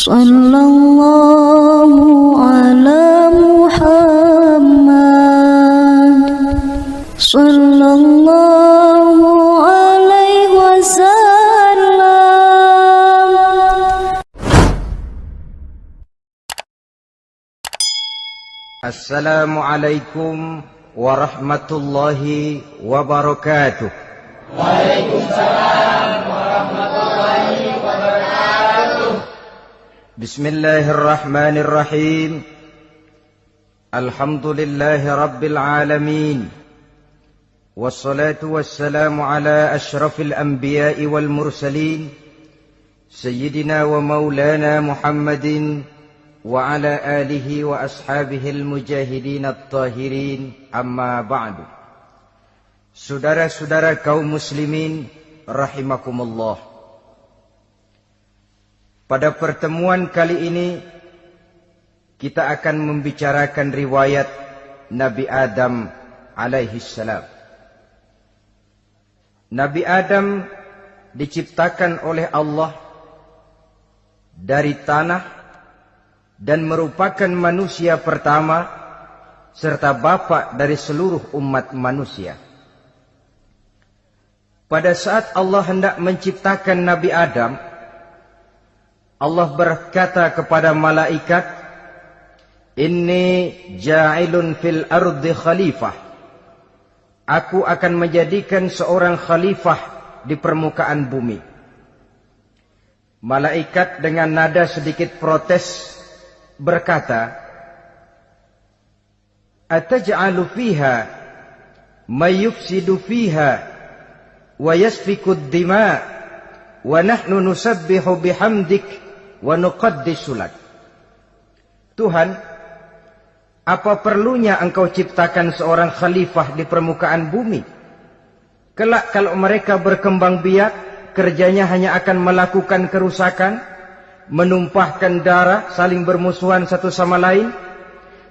Sallallahu ala Muhammad Sallallahu alaihi wasallam. Assalamualaikum warahmatullahi wabarakatuh. Waalaikumsalam warahmatullahi wabarakatuh. Bismillahirrahmanirrahim. Alhamdulillahi rabbil alamin. Wassalatu wassalamu ala ashrafil anbiya'i wal mursalin Sayyidina wa maulana Muhammadin wa ala alihi wa ashabihil mujahidin at-tahirin, amma ba'du. Saudara-saudara kaum muslimin rahimakumullah. Pada pertemuan kali ini kita akan membicarakan riwayat Nabi Adam alaihi salam. Nabi Adam diciptakan oleh Allah dari tanah dan merupakan manusia pertama serta bapa dari seluruh umat manusia. Pada saat Allah hendak menciptakan Nabi Adam, Allah berkata kepada malaikat, "Inni ja'ilun fil ardi khalifah." Aku akan menjadikan seorang khalifah di permukaan bumi. Malaikat dengan nada sedikit protes berkata, "Ataj'alu fiha may yufsidu fiha wa yasfiku ad-dima wa nahnu nusabbihu bihamdik wa nuqaddisu lak." Tuhan, apa perlunya engkau ciptakan seorang khalifah di permukaan bumi? Kelak kalau mereka berkembang biak, kerjanya hanya akan melakukan kerusakan, menumpahkan darah, saling bermusuhan satu sama lain.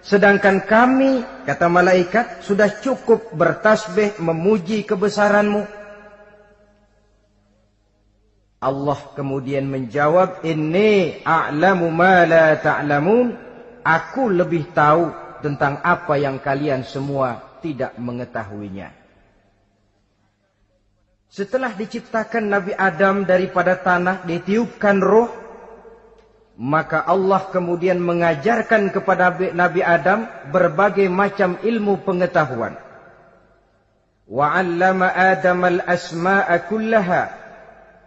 Sedangkan kami, kata malaikat, sudah cukup bertasbih memuji kebesaranmu. Allah kemudian menjawab, "Inni a'lamu ma la ta'lamun." Aku lebih tahu tentang apa yang kalian semua tidak mengetahuinya. Setelah diciptakan Nabi Adam daripada tanah, ditiupkan roh, maka Allah kemudian mengajarkan kepada Nabi Adam berbagai macam ilmu pengetahuan. Wa 'allama Adam al-asma'a kullaha.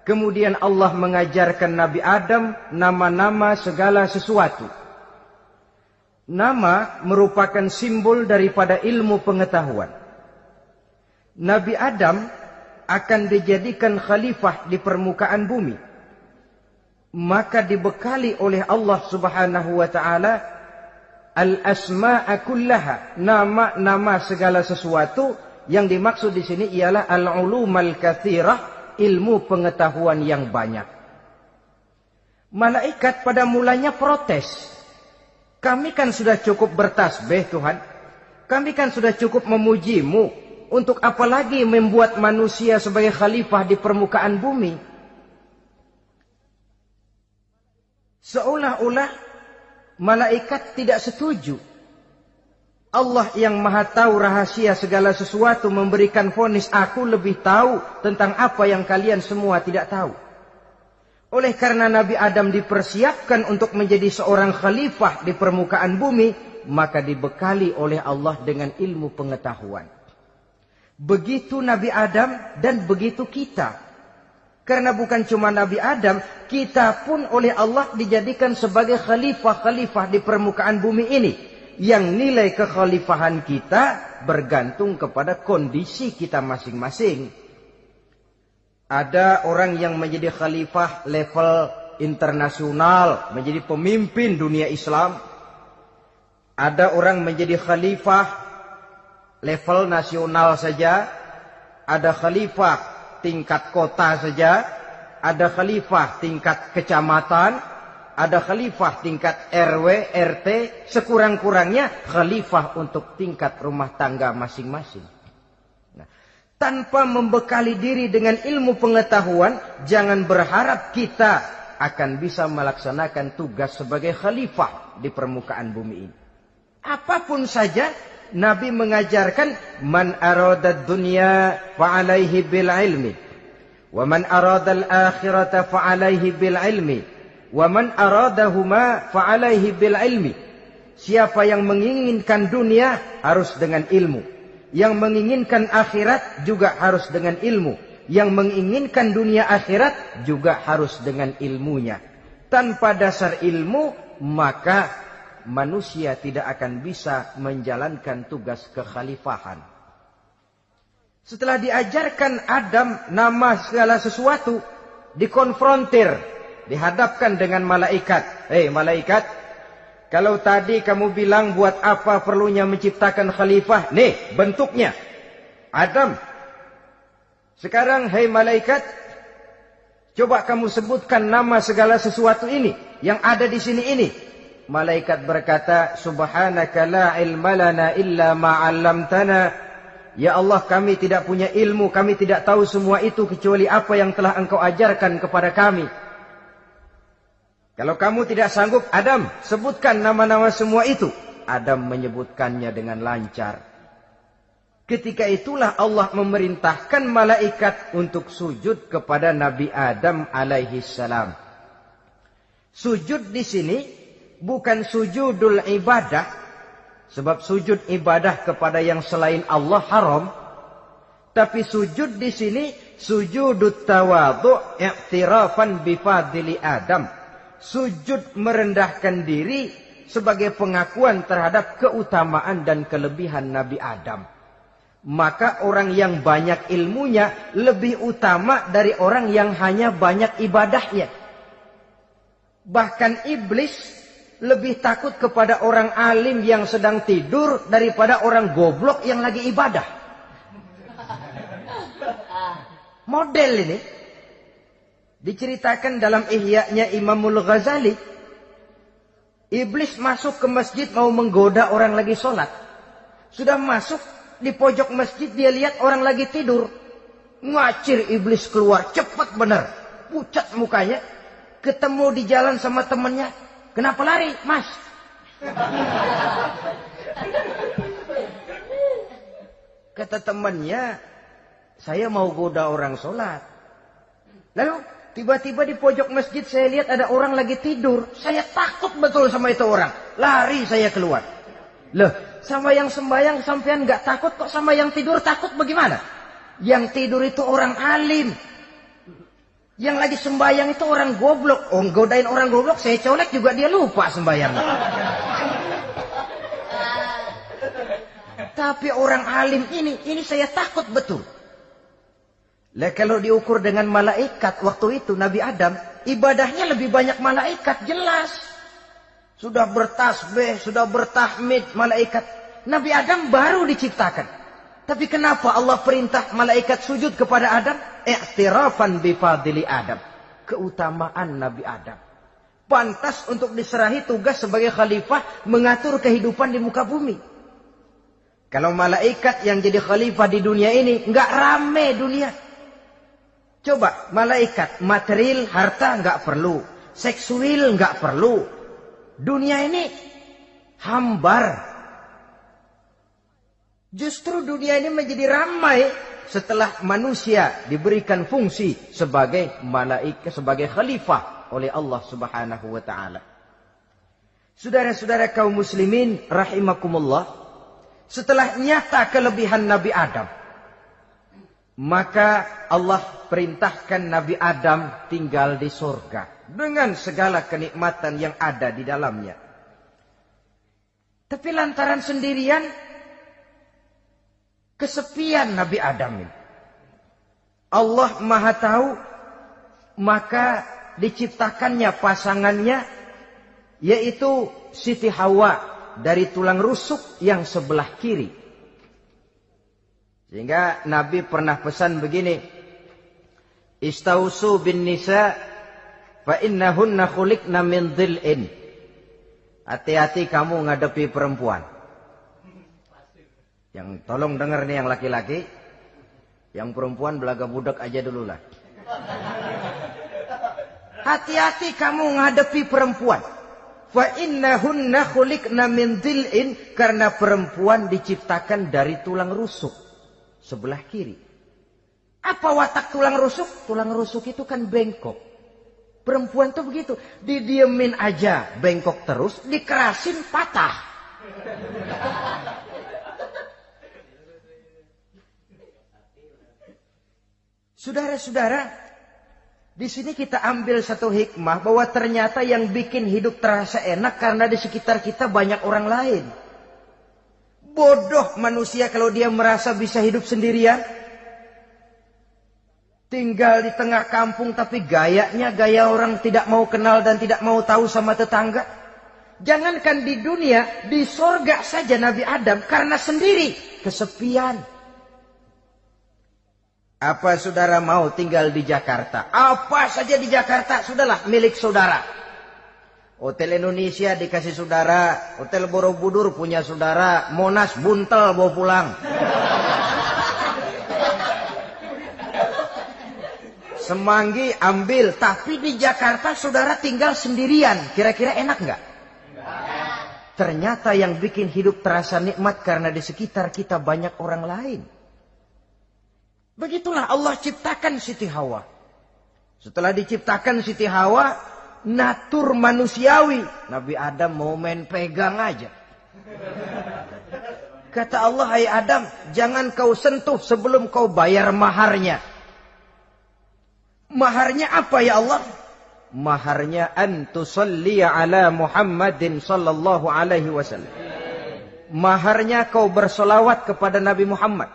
Kemudian Allah mengajarkan Nabi Adam nama-nama segala sesuatu. Nama merupakan simbol daripada ilmu pengetahuan. Nabi Adam akan dijadikan khalifah di permukaan bumi. Maka dibekali oleh Allah Subhanahu wa taala al-asma'a kullaha, nama-nama segala sesuatu. Yang dimaksud di sini ialah al-ulumal katsirah, ilmu pengetahuan yang banyak. Malaikat pada mulanya protes. Kami kan sudah cukup bertasbih Tuhan. Kami kan sudah cukup memujimu. Untuk apa lagi membuat manusia sebagai khalifah di permukaan bumi? Seolah-olah malaikat tidak setuju. Allah yang maha tahu rahasia segala sesuatu memberikan vonis, aku lebih tahu tentang apa yang kalian semua tidak tahu. Oleh karena Nabi Adam dipersiapkan untuk menjadi seorang khalifah di permukaan bumi, maka dibekali oleh Allah dengan ilmu pengetahuan. Begitu Nabi Adam dan begitu kita. Karena bukan cuma Nabi Adam, kita pun oleh Allah dijadikan sebagai khalifah-khalifah di permukaan bumi ini. Yang nilai kekhalifahan kita bergantung kepada kondisi kita masing-masing. Ada orang yang menjadi khalifah level internasional, menjadi pemimpin dunia Islam. Ada orang menjadi khalifah level nasional saja. Ada khalifah tingkat kota saja. Ada khalifah tingkat kecamatan. Ada khalifah tingkat RW, RT, sekurang-kurangnya khalifah untuk tingkat rumah tangga masing-masing. Nah, tanpa membekali diri dengan ilmu pengetahuan, jangan berharap kita akan bisa melaksanakan tugas sebagai khalifah di permukaan bumi ini. Apapun saja, Nabi mengajarkan man aradad dunya fa'alaihi bil ilmi wa man aradal akhirata fa'alaihi bil ilmi wa man aradahuma fa'alaihi bil ilmi. Siapa yang menginginkan dunia harus dengan ilmu, yang menginginkan akhirat juga harus dengan ilmu, yang menginginkan dunia akhirat juga harus dengan ilmunya. Tanpa dasar ilmu, maka manusia tidak akan bisa menjalankan tugas kekhalifahan. Setelah diajarkan Adam nama segala sesuatu, dikonfrontir, dihadapkan dengan malaikat. Hei malaikat, kalau tadi kamu bilang buat apa perlunya menciptakan khalifah? Nih bentuknya. Adam. Sekarang hei malaikat, coba kamu sebutkan nama segala sesuatu ini yang ada di sini ini. Malaikat berkata, Subhanaka la ilma lana illa ma 'allamtana. Ya Allah, kami tidak punya ilmu, kami tidak tahu semua itu kecuali apa yang telah Engkau ajarkan kepada kami. Kalau kamu tidak sanggup, Adam, sebutkan nama-nama semua itu. Adam menyebutkannya dengan lancar. Ketika itulah Allah memerintahkan malaikat untuk sujud kepada Nabi Adam alaihi salam. Sujud di sini bukan sujudul ibadah, sebab sujud ibadah kepada yang selain Allah haram. Tapi sujud di sini sujudut tawadhu' i'tirafan bifadli Adam. Sujud merendahkan diri sebagai pengakuan terhadap keutamaan dan kelebihan Nabi Adam. Maka orang yang banyak ilmunya lebih utama dari orang yang hanya banyak ibadahnya. Bahkan iblis lebih takut kepada orang alim yang sedang tidur daripada orang goblok yang lagi ibadah. Model ini diceritakan dalam Ihya-nya Imamul Ghazali. Iblis masuk ke masjid mau menggoda orang lagi sholat. Sudah masuk di pojok masjid, dia lihat orang lagi tidur. Ngacir iblis keluar, cepat benar. Pucat mukanya. Ketemu di jalan sama temannya. Kenapa lari, Mas? Kata temannya, saya mau goda orang sholat. Lalu tiba-tiba di pojok masjid saya lihat ada orang lagi tidur. Saya takut betul sama itu orang. Lari saya keluar. Loh, sama yang sembahyang sampean nggak takut, kok sama yang tidur takut bagaimana? Yang tidur itu orang alim. Yang lagi sembahyang itu orang goblok. Oh, godain orang goblok, saya colek juga dia lupa sembahyangnya. Tapi orang alim ini saya takut betul. Lah kalau diukur dengan malaikat waktu itu Nabi Adam, ibadahnya lebih banyak malaikat, jelas. Sudah bertasbih, sudah bertahmid malaikat. Nabi Adam baru diciptakan. Tapi kenapa Allah perintah malaikat sujud kepada Adam? I'tirafan bifadli Adam. Keutamaan Nabi Adam. Pantas untuk diserahi tugas sebagai khalifah mengatur kehidupan di muka bumi. Kalau malaikat yang jadi khalifah di dunia ini, nggak rame dunia. Coba, malaikat, material, harta nggak perlu. Seksual nggak perlu. Dunia ini hambar. Justru dunia ini menjadi ramai setelah manusia diberikan fungsi sebagai malaikat, sebagai khalifah oleh Allah Subhanahu wa taala. Saudara-saudara kaum muslimin rahimakumullah, setelah nyata kelebihan Nabi Adam, maka Allah perintahkan Nabi Adam tinggal di surga dengan segala kenikmatan yang ada di dalamnya. Tapi lantaran sendirian, kesepian Nabi Adam ini. Allah Maha Tahu, maka diciptakannya pasangannya, yaitu Siti Hawa dari tulang rusuk yang sebelah kiri. Sehingga Nabi pernah pesan begini, Istausu bin nisa fa innahunna khuliqna min dhil'in. Hati-hati kamu ngadepi perempuan. Yang tolong dengar nih yang laki-laki, yang perempuan belaga budak aja dulu lah. hati-hati kamu ngadepi perempuan. Fa innahunna khuliqna min dhil'in, karena perempuan diciptakan dari tulang rusuk sebelah kiri. Apa watak tulang rusuk? Tulang rusuk itu kan bengkok. Perempuan tuh begitu, didiemin aja bengkok terus, dikerasin patah. Saudara-saudara, di sini kita ambil satu hikmah bahwa ternyata yang bikin hidup terasa enak karena di sekitar kita banyak orang lain. Bodoh manusia kalau dia merasa bisa hidup sendirian. Tinggal di tengah kampung tapi gayanya gaya orang tidak mau kenal dan tidak mau tahu sama tetangga. Jangankan di dunia, di sorga saja Nabi Adam karena sendiri, kesepian. Apa saudara mau tinggal di Jakarta? Apa saja di Jakarta, sudahlah milik saudara. Hotel Indonesia dikasih saudara, Hotel Borobudur punya saudara, Monas buntel bawa pulang. Semanggi ambil, tapi di Jakarta saudara tinggal sendirian. Kira-kira enak nggak? Ternyata yang bikin hidup terasa nikmat karena di sekitar kita banyak orang lain. Begitulah Allah ciptakan Siti Hawa. Setelah diciptakan Siti Hawa, natur manusiawi. Nabi Adam mau main pegang aja. Kata Allah, hai Adam, jangan kau sentuh sebelum kau bayar maharnya. Maharnya apa ya Allah? Maharnya an tusalli ala Muhammadin sallallahu alaihi wasallam. Maharnya kau bersolawat kepada Nabi Muhammad.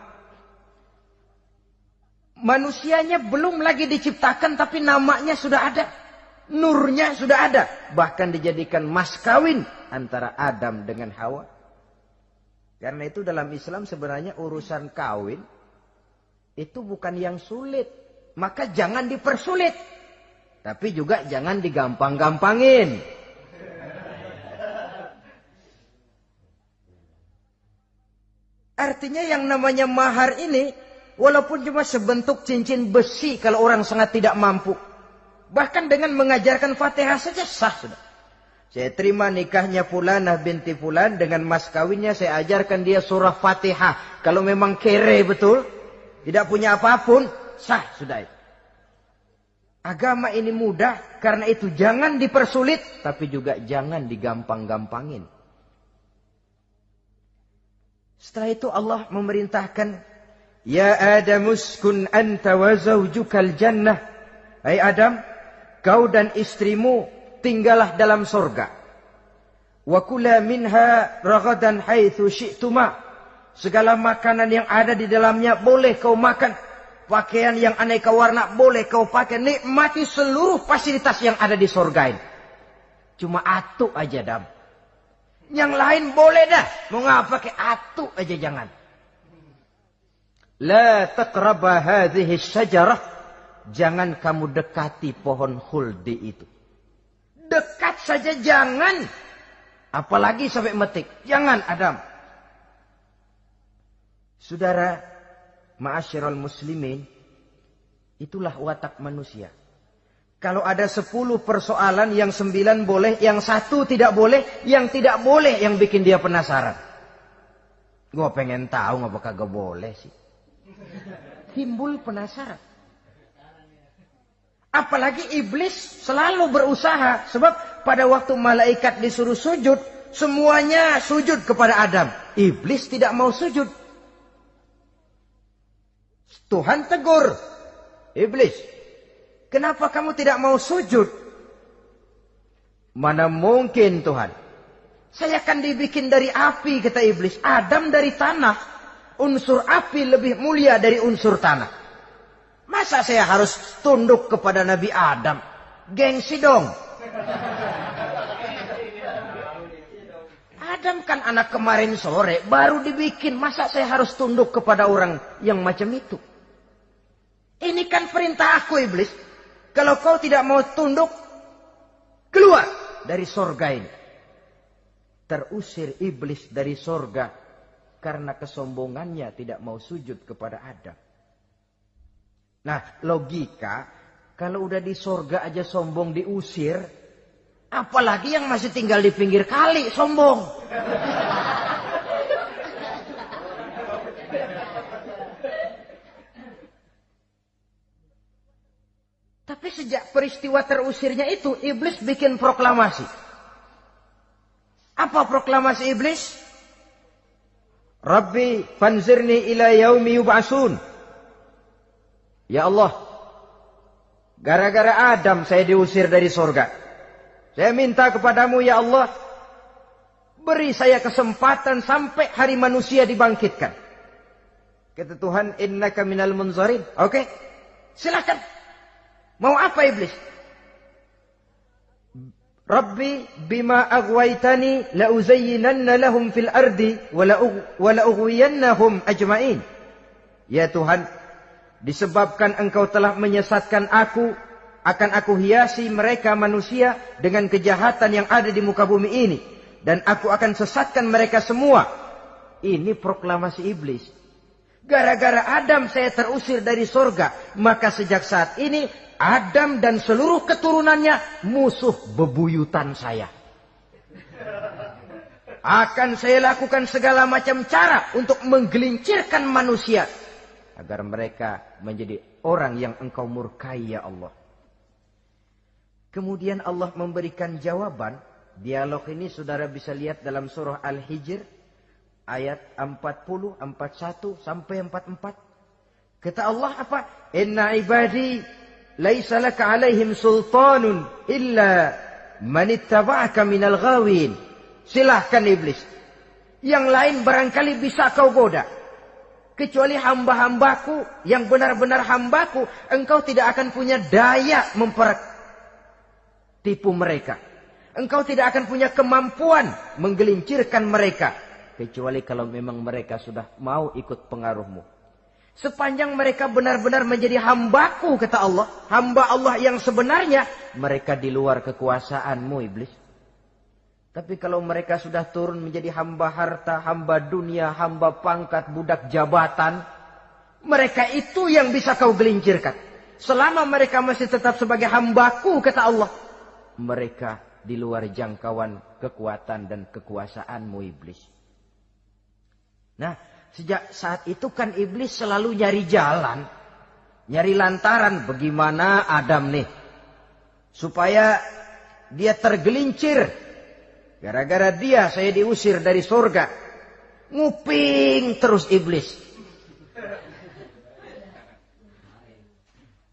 Manusianya belum lagi diciptakan tapi namanya sudah ada. Nurnya sudah ada. Bahkan dijadikan mas kawin antara Adam dengan Hawa. Karena itu dalam Islam sebenarnya urusan kawin itu bukan yang sulit. Maka jangan dipersulit. Tapi juga jangan digampang-gampangin. Artinya yang namanya mahar ini, walaupun cuma sebentuk cincin besi kalau orang sangat tidak mampu. Bahkan dengan mengajarkan Fatihah saja sah sudah. Saya terima nikahnya Fulanah binti Fulan, dengan mas kawinnya saya ajarkan dia surah Fatihah. Kalau memang kere betul, tidak punya apapun, sah sudah itu. Agama ini mudah, karena itu jangan dipersulit, tapi juga jangan digampang-gampangin. Setelah itu Allah memerintahkan, ya Adam uskun anta wa zawjukal jannah. Hai Adam, kau dan istrimu tinggallah dalam sorga. Wa kula minha ragadan haitsu syi'tuma. Segala makanan yang ada di dalamnya boleh kau makan. Pakaian yang aneka warna boleh kau pakai. Nikmati seluruh fasilitas yang ada di sorga ini. Cuma atu aja Adam. Yang lain boleh dah. Mau ngapa pakai atu aja jangan. La taqraba hadhihi syajarah. Jangan kamu dekati pohon khuldi itu. Dekat saja jangan. Apalagi sampai metik. Jangan Adam. Saudara, ma'asyiral muslimin, itulah watak manusia. Kalau ada 10 persoalan, yang 9 boleh, yang 1 tidak boleh, yang tidak boleh yang bikin dia penasaran. Gua pengen tahu ngapa kagak boleh sih. Timbul penasaran. Apalagi iblis selalu berusaha. Sebab pada waktu malaikat disuruh sujud, semuanya sujud kepada Adam. Iblis tidak mau sujud. Tuhan tegur, iblis, kenapa kamu tidak mau sujud? Mana mungkin Tuhan. Saya akan dibikin dari api, kata iblis. Adam dari tanah. Unsur api lebih mulia dari unsur tanah. Masa saya harus tunduk kepada Nabi Adam? Gengsi dong. Adam kan anak kemarin sore, baru dibikin. Masa saya harus tunduk kepada orang yang macam itu? Ini kan perintah aku iblis. Kalau kau tidak mau tunduk, keluar dari sorga ini. Terusir iblis dari sorga karena kesombongannya tidak mau sujud kepada Adam. Nah, logika, Kalau udah di sorga aja sombong diusir, apalagi yang masih tinggal di pinggir kali sombong. Tapi sejak peristiwa terusirnya itu, iblis bikin proklamasi. Apa proklamasi iblis? Rabbi fanzirni ila yaumi yub'asun. Ya Allah, gara-gara Adam saya diusir dari surga. Saya minta kepadamu ya Allah, beri saya kesempatan sampai hari manusia dibangkitkan. Kata Tuhan, innaka minal munzarin. Oke, silakan. Mau apa iblis? Rabbi bima aghwaytani la uzayyinanna lahum fil ardi wa la ughwiyannahum ajma'in. Ya Tuhan, disebabkan engkau telah menyesatkan aku, akan aku hiasi mereka manusia dengan kejahatan yang ada di muka bumi ini, dan aku akan sesatkan mereka semua. Ini proklamasi iblis. Gara-gara Adam saya terusir dari surga, maka sejak saat ini Adam dan seluruh keturunannya musuh bebuyutan saya. Akan saya lakukan segala macam cara untuk menggelincirkan manusia agar mereka menjadi orang yang engkau murkai ya Allah. Kemudian Allah memberikan jawaban. Dialog ini saudara bisa lihat dalam surah Al-Hijr ayat 40, 41 sampai 44. Kata Allah apa? Inna ibadi laisa laka alaihim sultanun illa man ittaba'aka minal ghawin. Silahkan iblis. Yang lain barangkali bisa kau goda. Kecuali hamba-hambaku yang benar-benar hambaku, engkau tidak akan punya daya tipu mereka. Engkau tidak akan punya kemampuan menggelincirkan mereka. Kecuali kalau memang mereka sudah mau ikut pengaruhmu. Sepanjang mereka benar-benar menjadi hambaku, kata Allah. Hamba Allah yang sebenarnya, mereka di luar kekuasaanmu iblis. Tapi kalau mereka sudah turun menjadi hamba harta, hamba dunia, hamba pangkat, budak jabatan, mereka itu yang bisa kau gelincirkan. Selama mereka masih tetap sebagai hambaku, kata Allah, mereka di luar jangkauan kekuatan dan kekuasaanmu iblis. Nah, sejak saat itu kan iblis selalu nyari jalan, nyari lantaran bagaimana Adam nih supaya dia tergelincir. Gara-gara dia saya diusir dari surga. Nguping terus iblis.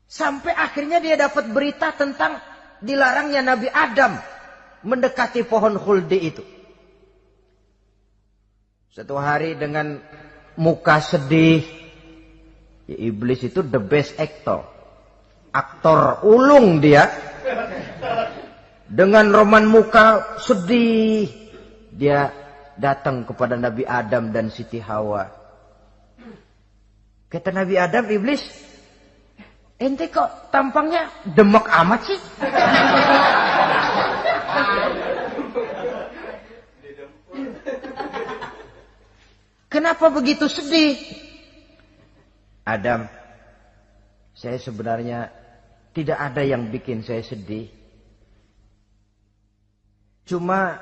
Sampai akhirnya dia dapat berita tentang dilarangnya Nabi Adam mendekati pohon khuldi itu. Satu hari dengan muka sedih. Ya, iblis itu the best actor. Aktor ulung dia. Dengan roman muka sedih. Dia datang kepada Nabi Adam dan Siti Hawa. Kata Nabi Adam, iblis, ente kok tampangnya demek amat sih? Kenapa begitu sedih? Adam, saya sebenarnya tidak ada yang bikin saya sedih. Cuma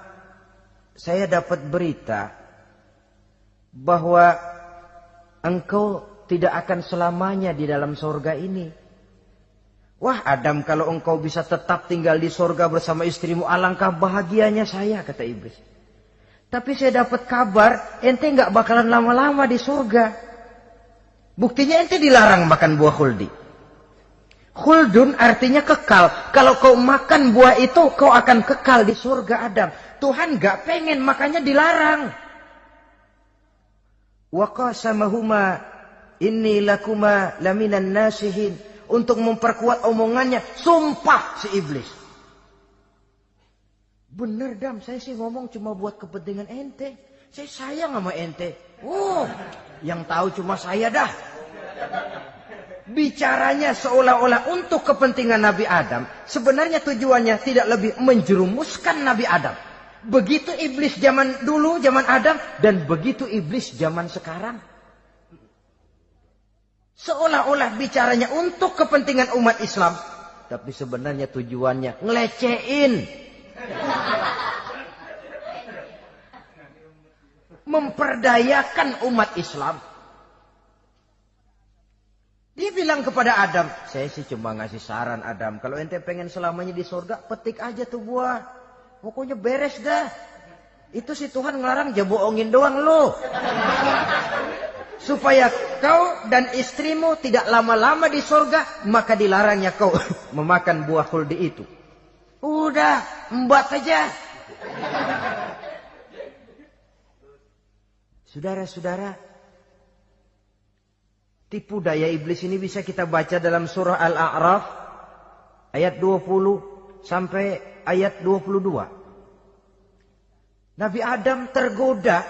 saya dapat berita bahwa engkau tidak akan selamanya di dalam surga ini. Wah Adam, kalau engkau bisa tetap tinggal di surga bersama istrimu, alangkah bahagianya saya, kata iblis. Tapi saya dapat kabar, ente nggak bakalan lama-lama di surga. Buktinya ente dilarang makan buah khuldi. Khuldun artinya kekal. Kalau kau makan buah itu, kau akan kekal di surga Adam. Tuhan nggak pengen, makanya dilarang. Wa qasamahuma inni lakuma laminan nasihin. Untuk memperkuat omongannya, sumpah si iblis. Bener Dam, saya sih ngomong cuma buat kepentingan ente. Saya sayang sama ente. Oh, yang tahu cuma saya dah. Bicaranya seolah-olah untuk kepentingan Nabi Adam. Sebenarnya tujuannya tidak lebih menjerumuskan Nabi Adam. Begitu iblis zaman dulu, zaman Adam. Dan begitu iblis zaman sekarang. Seolah-olah bicaranya untuk kepentingan umat Islam. Tapi sebenarnya tujuannya ngelecehin. Memperdayakan umat Islam. Dia bilang kepada Adam, saya sih cuma ngasih saran Adam, kalau ente pengen selamanya di surga, petik aja tuh buah. Pokoknya beres dah. Itu si Tuhan ngelarang, ya bohongin doang lo. Supaya kau dan istrimu tidak lama-lama di surga, maka dilarangnya kau memakan buah khuldi itu. Udah, embat aja. Saudara-saudara, tipu daya iblis ini bisa kita baca dalam surah Al-A'raf ayat 20 sampai ayat 22. Nabi Adam tergoda,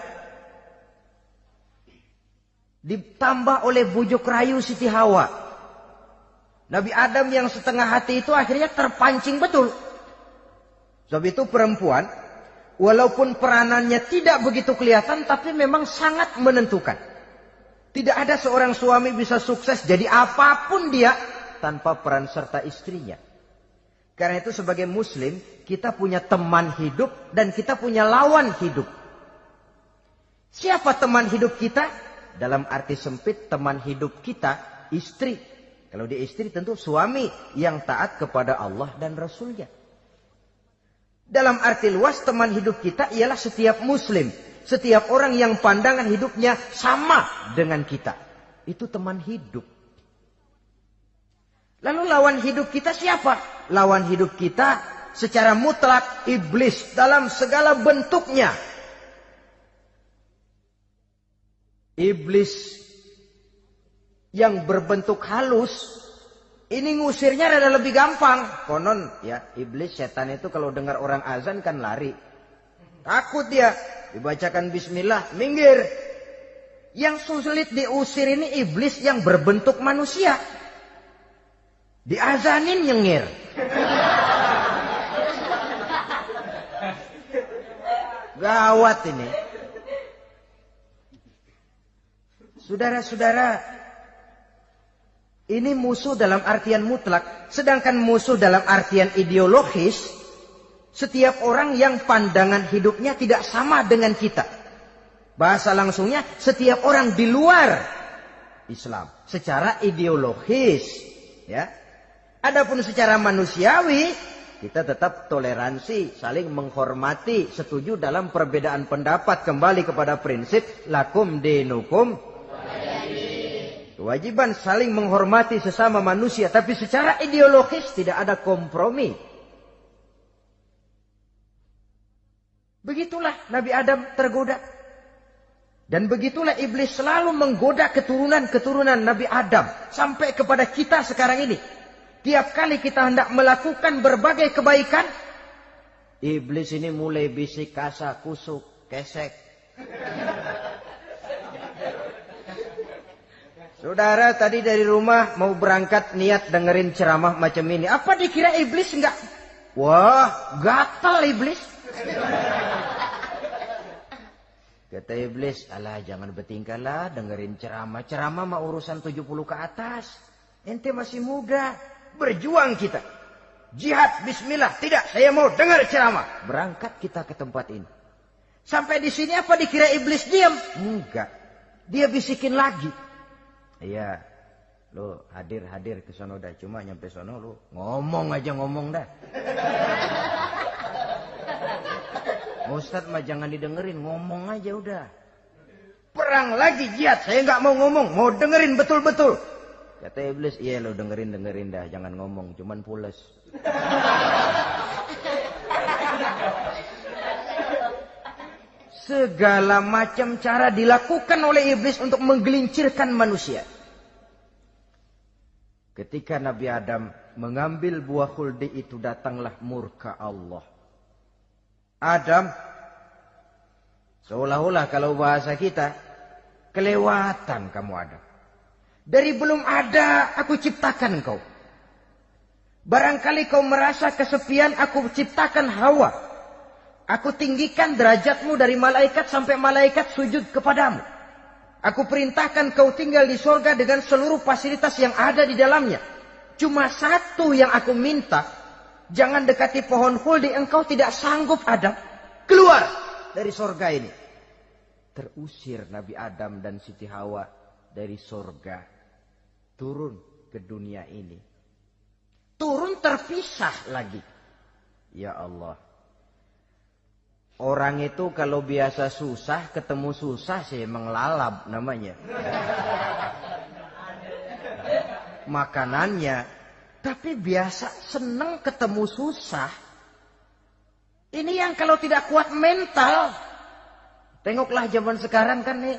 ditambah oleh bujuk rayu Siti Hawa. Nabi Adam yang setengah hati itu akhirnya terpancing betul. Sebab itu perempuan, walaupun peranannya tidak begitu kelihatan, tapi memang sangat menentukan. Tidak ada seorang suami bisa sukses jadi apapun dia tanpa peran serta istrinya. Karena itu sebagai muslim, kita punya teman hidup dan kita punya lawan hidup. Siapa teman hidup kita? Dalam arti sempit, teman hidup kita istri. Kalau dia istri tentu suami yang taat kepada Allah dan Rasulnya. Dalam arti luas, teman hidup kita ialah setiap muslim. Setiap orang yang pandangan hidupnya sama dengan kita. Itu teman hidup. Lalu lawan hidup kita siapa? Lawan hidup kita secara mutlak iblis dalam segala bentuknya. Iblis yang berbentuk halus, ini ngusirnya rada lebih gampang. Konon ya, iblis setan itu kalau dengar orang azan kan lari. Takut dia, dibacakan bismillah, minggir. Yang sulit diusir ini iblis yang berbentuk manusia. Diazanin nyengir. Gawat ini. Saudara-saudara, ini musuh dalam artian mutlak. Sedangkan musuh dalam artian ideologis, setiap orang yang pandangan hidupnya tidak sama dengan kita. Bahasa langsungnya, setiap orang di luar Islam secara ideologis, ya. Adapun secara manusiawi, kita tetap toleransi, saling menghormati, setuju dalam perbedaan pendapat, kembali kepada prinsip lakum dinukum. Kewajiban saling menghormati sesama manusia, tapi secara ideologis tidak ada kompromi. Begitulah Nabi Adam tergoda. Dan begitulah iblis selalu menggoda keturunan-keturunan Nabi Adam sampai kepada kita sekarang ini. Tiap kali kita hendak melakukan berbagai kebaikan, iblis ini mulai bisik, kasa, kusuk, kesek. Saudara tadi dari rumah mau berangkat niat dengerin ceramah macam ini. Apa dikira iblis enggak? Wah, gatal iblis. Kata iblis, alah jangan bertingkah lah dengerin ceramah. Ceramah mah urusan 70 ke atas. Ente masih muda. Berjuang kita. Jihad, bismillah. Tidak, saya mau dengar ceramah. Berangkat kita ke tempat ini. Sampai di sini apa dikira iblis diam? Enggak. Dia bisikin lagi. Iya. Lo hadir ke sono dah. Cuma nyampe sono lo ngomong aja ngomong dah. Ustadz mah jangan didengerin. Ngomong aja udah. Perang lagi jihad. Saya nggak mau ngomong. Mau dengerin betul-betul. Kata iblis, iya lo dengerin dah, jangan ngomong, cuman pules. Segala macam cara dilakukan oleh iblis untuk menggelincirkan manusia. Ketika Nabi Adam mengambil buah khuldi itu, datanglah murka Allah. Adam, seolah-olah kalau bahasa kita, kelewatan kamu Adam. Dari belum ada aku ciptakan kau. Barangkali kau merasa kesepian, aku ciptakan Hawa. Aku tinggikan derajatmu dari malaikat sampai malaikat sujud kepadamu. Aku perintahkan kau tinggal di surga dengan seluruh fasilitas yang ada di dalamnya. Cuma satu yang aku minta. Jangan dekati pohon khuldi. Engkau tidak sanggup Adam. Keluar dari surga ini. Terusir Nabi Adam dan Siti Hawa dari surga. Turun ke dunia ini. Turun terpisah lagi. Ya Allah. Orang itu kalau biasa susah, ketemu susah sih menglalap namanya. Makanannya. Tapi biasa seneng ketemu susah. Ini yang kalau tidak kuat mental. Tengoklah zaman sekarang kan nih.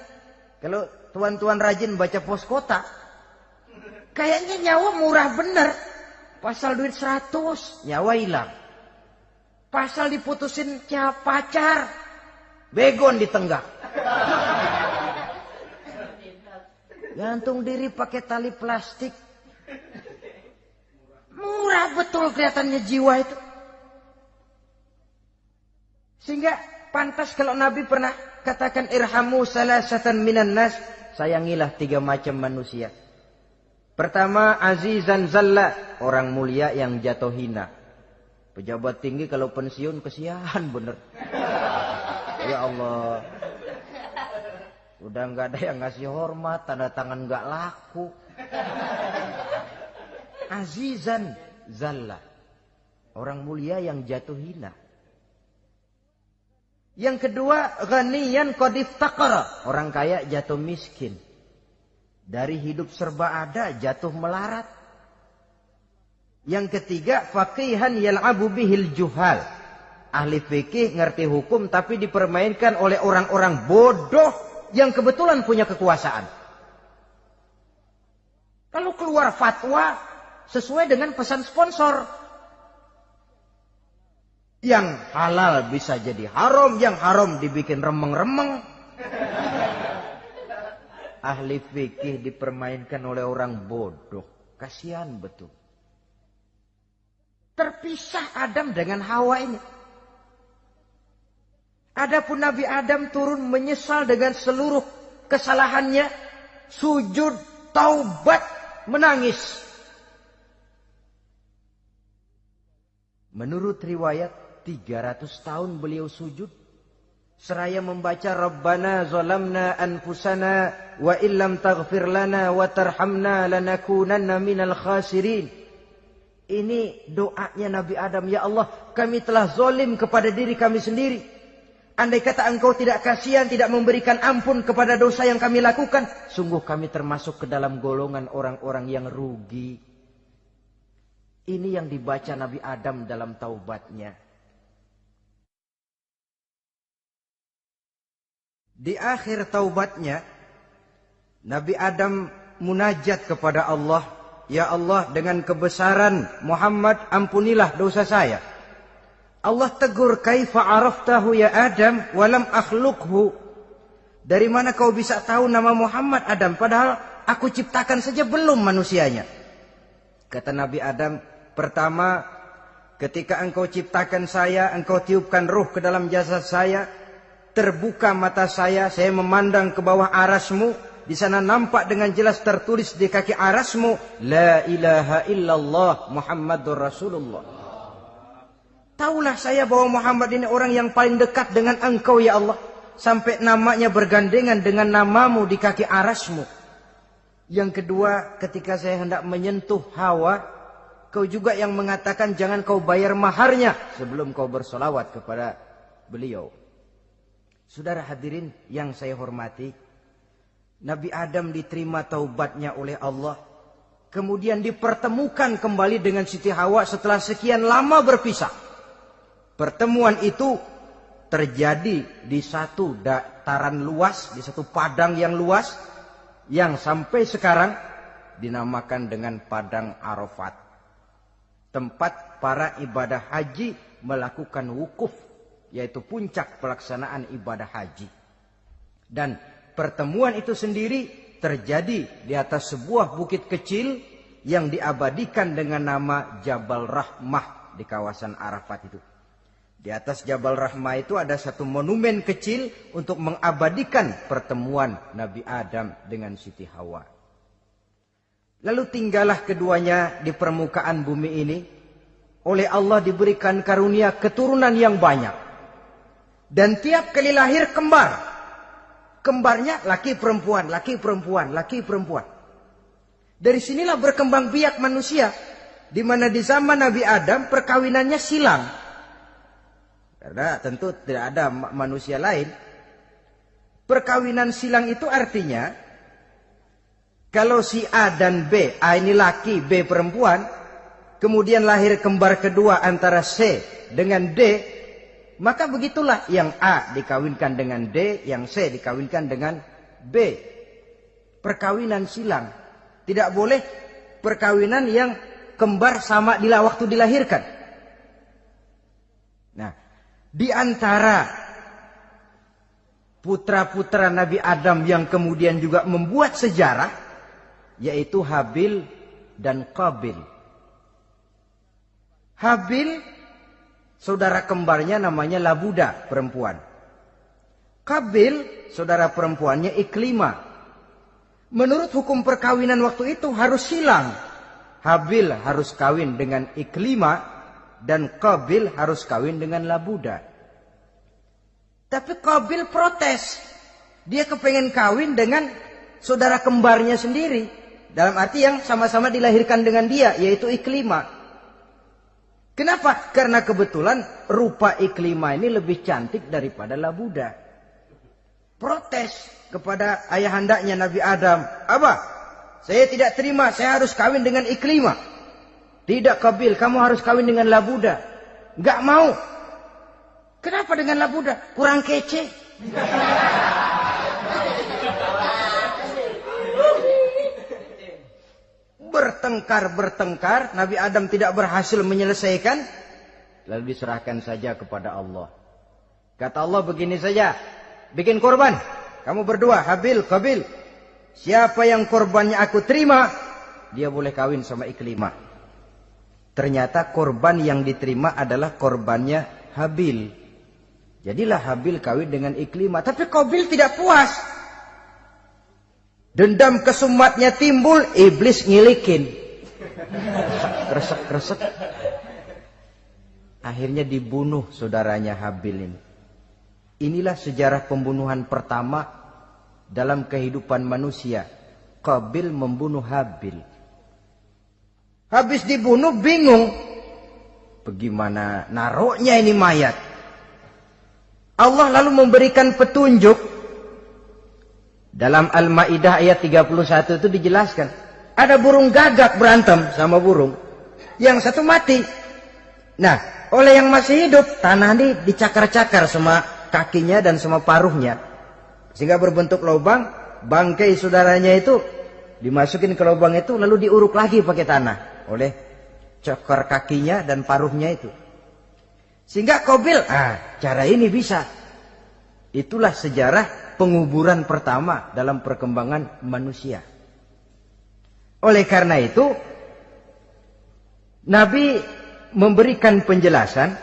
Kalau tuan-tuan rajin baca pos kota. Kayaknya nyawa murah bener. Pasal duit 100, nyawa hilang. Pasal diputusin pacar, begon ditenggak. Gantung diri pakai tali plastik. Murah betul kelihatannya jiwa itu. Sehingga pantas kalau Nabi pernah katakan irhamu salasatan minan nas. Sayangilah 3 macam manusia. Pertama, azizan zalla. Orang mulia yang jatuh hina. Pejabat tinggi kalau pensiun kesian bener. Ya Allah. Udah nggak ada yang ngasih hormat, tanda tangan nggak laku. Azizan zalla. Orang mulia yang jatuh hina. Yang kedua, ghaniyan qad iftaqara. Orang kaya jatuh miskin. Dari hidup serba ada jatuh melarat. Yang ketiga, faqihan yal'abu bihil juhal. Ahli fikih ngerti hukum tapi dipermainkan oleh orang-orang bodoh yang kebetulan punya kekuasaan. Kalau keluar fatwa sesuai dengan pesan sponsor. Yang halal bisa jadi haram, yang haram dibikin remeng-remeng. Ahli fikih dipermainkan oleh orang bodoh. Kasihan betul. Terpisah Adam dengan Hawa ini. Adapun Nabi Adam turun menyesal dengan seluruh kesalahannya. Sujud, taubat, menangis. Menurut riwayat 300 tahun beliau sujud. Seraya membaca Rabbana zalamna anfusana wa illam taghfir lana wa tarhamna lanakunanna minal khasirin. Ini doanya Nabi Adam. Ya Allah, kami telah zalim kepada diri kami sendiri. Andai kata engkau tidak kasihan, tidak memberikan ampun kepada dosa yang kami lakukan. Sungguh kami termasuk ke dalam golongan orang-orang yang rugi. Ini yang dibaca Nabi Adam dalam taubatnya. Di akhir taubatnya, Nabi Adam munajat kepada Allah. Ya Allah, dengan kebesaran Muhammad ampunilah dosa saya. Allah tegur, kaifa araftahu ya Adam walam akhluqhu. Dari mana kau bisa tahu nama Muhammad Adam padahal aku ciptakan saja belum manusianya. Kata Nabi Adam, pertama ketika engkau ciptakan saya, engkau tiupkan ruh ke dalam jasad saya, terbuka mata saya memandang ke bawah arasmu. Di sana nampak dengan jelas tertulis di kaki arasmu, La ilaha illallah Muhammadur Rasulullah. Taulah saya bahwa Muhammad ini orang yang paling dekat dengan engkau ya Allah. Sampai namanya bergandengan dengan namamu di kaki arasmu. Yang kedua, ketika saya hendak menyentuh Hawa, kau juga yang mengatakan jangan kau bayar maharnya sebelum kau bersolawat kepada beliau. Saudara hadirin yang saya hormati, Nabi Adam diterima taubatnya oleh Allah. Kemudian dipertemukan kembali dengan Siti Hawa setelah sekian lama berpisah. Pertemuan itu terjadi di satu dataran luas, di satu padang yang luas, yang sampai sekarang dinamakan dengan Padang Arafat. Tempat para ibadah haji melakukan wukuf, yaitu puncak pelaksanaan ibadah haji. Dan pertemuan itu sendiri terjadi di atas sebuah bukit kecil yang diabadikan dengan nama Jabal Rahmah di kawasan Arafat itu. Di atas Jabal Rahmah itu ada satu monumen kecil untuk mengabadikan pertemuan Nabi Adam dengan Siti Hawa. Lalu tinggallah keduanya di permukaan bumi ini. Oleh Allah diberikan karunia keturunan yang banyak. Dan tiap kali lahir kembar. Kembarnya laki perempuan, laki perempuan, laki perempuan. Dari sinilah berkembang biak manusia. Di mana di zaman Nabi Adam perkawinannya silang. Karena tentu tidak ada manusia lain. Perkawinan silang itu artinya, kalau si A dan B, A ini laki, B perempuan, kemudian lahir kembar kedua antara C dengan D, maka begitulah yang A dikawinkan dengan D, yang C dikawinkan dengan B. Perkawinan silang. Tidak boleh perkawinan yang kembar sama waktu dilahirkan. Nah, di antara putra-putra Nabi Adam yang kemudian juga membuat sejarah, yaitu Habil dan Qabil. Habil, saudara kembarnya namanya Labuda, perempuan. Qabil, saudara perempuannya Iklimah. Menurut hukum perkawinan waktu itu harus silang. Habil harus kawin dengan Iklimah dan Qabil harus kawin dengan Labuda. Tapi Qabil protes. Dia kepengen kawin dengan saudara kembarnya sendiri. Dalam arti yang sama-sama dilahirkan dengan dia, yaitu Iklimah. Kenapa? Karena kebetulan rupa Iklimah ini lebih cantik daripada Labuda. Protes kepada ayahandanya Nabi Adam. Abah, saya tidak terima, saya harus kawin dengan Iklimah. Tidak Qabil, kamu harus kawin dengan Labuda. Enggak mau. Kenapa dengan Labuda? Kurang kece. Bertengkar, Nabi Adam tidak berhasil menyelesaikan. Lalu diserahkan saja kepada Allah. Kata Allah begini saja. Bikin korban. Kamu berdua, Habil, Qabil. Siapa yang korbannya aku terima, dia boleh kawin sama Iklimah. Ternyata korban yang diterima adalah korbannya Habil. Jadilah Habil kawin dengan Iklimah. Tapi Qabil tidak puas. Dendam kesumatnya timbul, iblis ngilikin. Kresek. Akhirnya dibunuh saudaranya Habil ini. Inilah sejarah pembunuhan pertama dalam kehidupan manusia. Qabil membunuh Habil. Habis dibunuh bingung. Bagaimana naruhnya ini mayat? Allah lalu memberikan petunjuk. Dalam Al-Ma'idah ayat 31 itu dijelaskan. Ada burung gagak berantem sama burung. Yang satu mati. Nah, oleh yang masih hidup, tanah ini dicakar-cakar sama kakinya dan sama paruhnya. Sehingga berbentuk lubang. Bangkai saudaranya itu dimasukin ke lubang itu, lalu diuruk lagi pakai tanah. Oleh cakar kakinya dan paruhnya itu. Sehingga Qabil, cara ini bisa. Itulah sejarah penguburan pertama dalam perkembangan manusia. Oleh karena itu, Nabi memberikan penjelasan,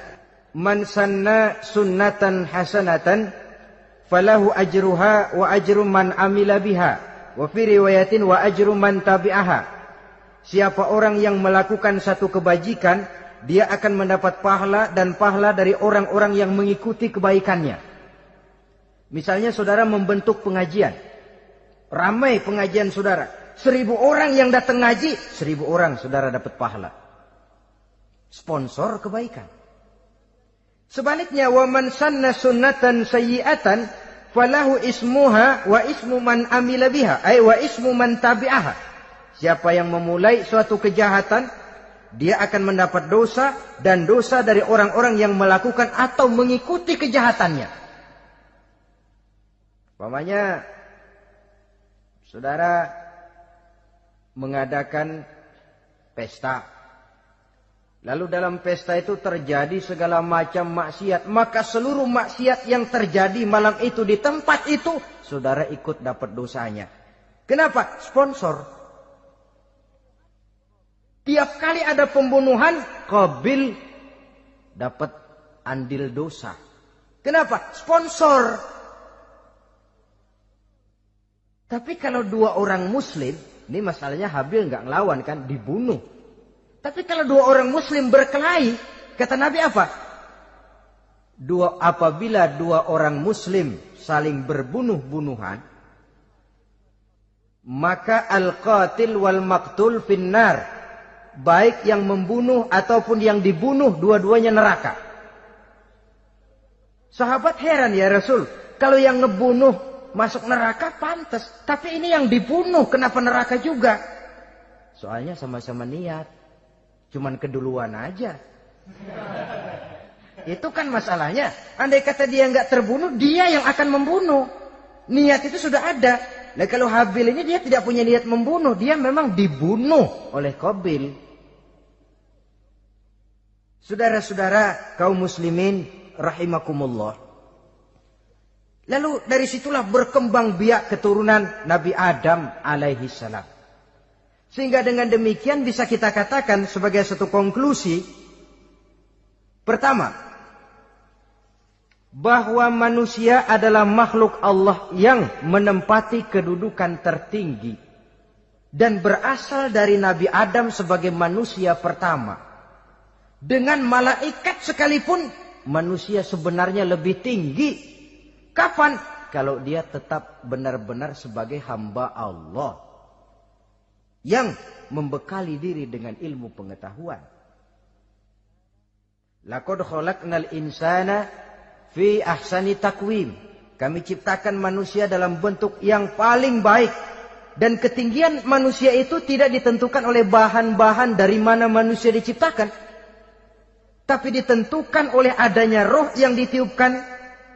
man sanna sunnatan hasanatan falahu ajruha wa ajru man amila biha wa fi riwayatin wa ajru man tabi'aha. Siapa orang yang melakukan satu kebajikan, dia akan mendapat pahala dan pahala dari orang-orang yang mengikuti kebaikannya. Misalnya saudara membentuk pengajian. Ramai pengajian saudara. 1000 orang yang datang ngaji, 1000 orang saudara dapat pahala. Sponsor kebaikan. Sebaliknya, wa man sanna sunnatan sayyi'atan falahu ismuha wa ismu man amila biha, ay wa ismu man tabi'aha. Siapa yang memulai suatu kejahatan, dia akan mendapat dosa dan dosa dari orang-orang yang melakukan atau mengikuti kejahatannya. Umpamanya saudara mengadakan pesta. Lalu dalam pesta itu terjadi segala macam maksiat. Maka seluruh maksiat yang terjadi malam itu di tempat itu, saudara ikut dapat dosanya. Kenapa? Sponsor. Tiap kali ada pembunuhan, Qabil dapat andil dosa. Kenapa? Sponsor. Tapi kalau dua orang muslim Ini masalahnya Habil nggak ngelawan kan, dibunuh. Tapi kalau dua orang muslim berkelahi, kata Nabi apa? Apabila dua orang muslim saling berbunuh-bunuhan, maka al-qatil wal maqtul finnar. Baik yang membunuh ataupun yang dibunuh, dua-duanya neraka. Sahabat heran, ya Rasul, kalau yang ngebunuh masuk neraka pantas, tapi ini yang dibunuh kenapa neraka juga? Soalnya sama-sama niat, cuman keduluan aja. Itu kan masalahnya. Andai kata dia nggak terbunuh, dia yang akan membunuh. Niat itu sudah ada. Nah kalau Habil ini dia tidak punya niat membunuh, dia memang dibunuh oleh Qabil. Saudara-saudara kaum muslimin rahimakumullah. Lalu dari situlah berkembang biak keturunan Nabi Adam alaihi salam. Sehingga dengan demikian bisa kita katakan sebagai satu konklusi. Pertama, bahwa manusia adalah makhluk Allah yang menempati kedudukan tertinggi. Dan berasal dari Nabi Adam sebagai manusia pertama. Dengan malaikat sekalipun, manusia sebenarnya lebih tinggi. Kapan? Kalau dia tetap benar-benar sebagai hamba Allah. Yang membekali diri dengan ilmu pengetahuan. Laqad khalaqnal insana fi ahsani takwim. Kami ciptakan manusia dalam bentuk yang paling baik. Dan ketinggian manusia itu tidak ditentukan oleh bahan-bahan dari mana manusia diciptakan. Tapi ditentukan oleh adanya roh yang ditiupkan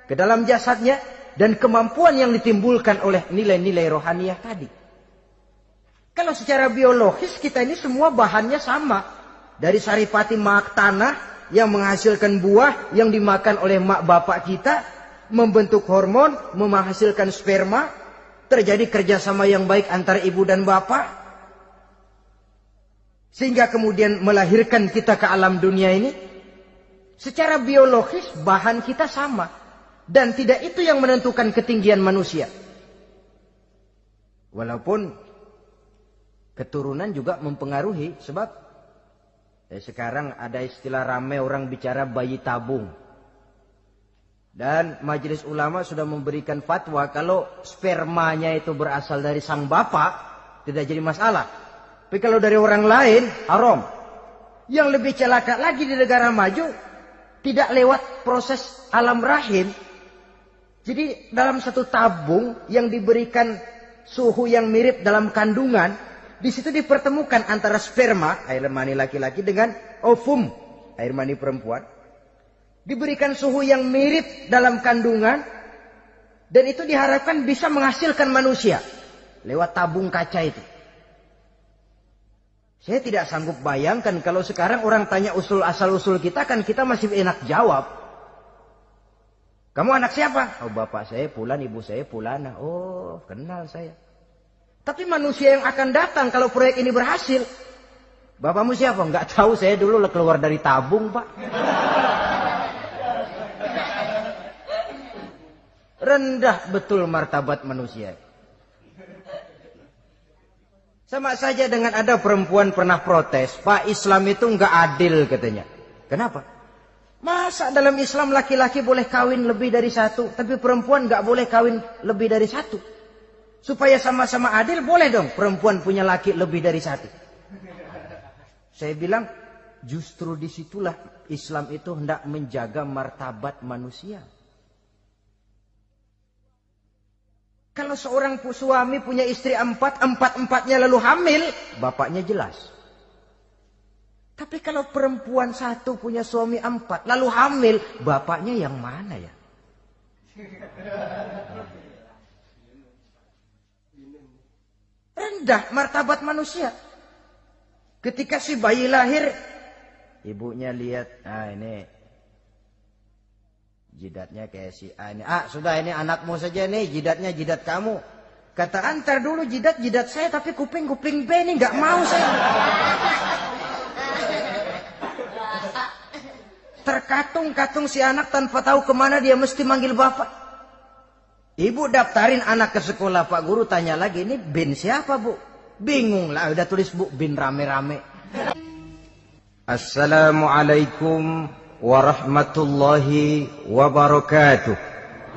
ke dalam jasadnya. Dan kemampuan yang ditimbulkan oleh nilai-nilai rohaniah tadi. Kalau secara biologis kita ini semua bahannya sama. Dari saripati mak tanah yang menghasilkan buah yang dimakan oleh mak bapak kita. Membentuk hormon, menghasilkan sperma. Terjadi kerjasama yang baik antara ibu dan bapak. Sehingga kemudian melahirkan kita ke alam dunia ini. Secara biologis bahan kita sama. Dan tidak itu yang menentukan ketinggian manusia. Walaupun keturunan juga mempengaruhi. Sebab sekarang ada istilah ramai orang bicara bayi tabung. Dan majelis ulama sudah memberikan fatwa kalau spermanya itu berasal dari sang bapak, tidak jadi masalah. Tapi kalau dari orang lain, haram. Yang lebih celaka lagi di negara maju, tidak lewat proses alam rahim. Jadi dalam satu tabung yang diberikan suhu yang mirip dalam kandungan, di situ dipertemukan antara sperma, air mani laki-laki, dengan ovum, air mani perempuan. Diberikan suhu yang mirip dalam kandungan, dan itu diharapkan bisa menghasilkan manusia lewat tabung kaca itu. Saya tidak sanggup bayangkan kalau sekarang orang tanya usul asal-usul kita, kan kita masih enak jawab. Kamu anak siapa? Oh, bapak saya Fulan, ibu saya Fulana. Oh, kenal saya. Tapi manusia yang akan datang kalau proyek ini berhasil, bapakmu siapa? Enggak tahu, saya dulu keluar dari tabung, Pak. Rendah betul martabat manusia. Sama saja dengan ada perempuan pernah protes, Pak, Islam itu enggak adil katanya. Kenapa? Masa dalam Islam laki-laki boleh kawin lebih dari satu, tapi perempuan enggak boleh kawin lebih dari satu. Supaya sama-sama adil, boleh dong perempuan punya laki lebih dari satu. Saya bilang, justru disitulah Islam itu hendak menjaga martabat manusia. Kalau seorang suami punya istri empat-empatnya lalu hamil, bapaknya jelas. Tapi kalau perempuan satu punya suami 4 lalu hamil, bapaknya yang mana ya? Rendah martabat manusia. Ketika si bayi lahir, ibunya lihat, ini jidatnya kayak si A ini. Sudah ini anakmu saja nih, jidatnya jidat kamu. Kata, antar dulu jidat saya, tapi kuping B ini nggak mau saya. Terkatung-katung si anak tanpa tahu kemana dia mesti manggil bapak. Ibu daftarin anak ke sekolah, Pak Guru tanya lagi, ini bin siapa Bu? Bingung lah, udah tulis Bu bin rame-rame. Assalamualaikum warahmatullahi wabarakatuh.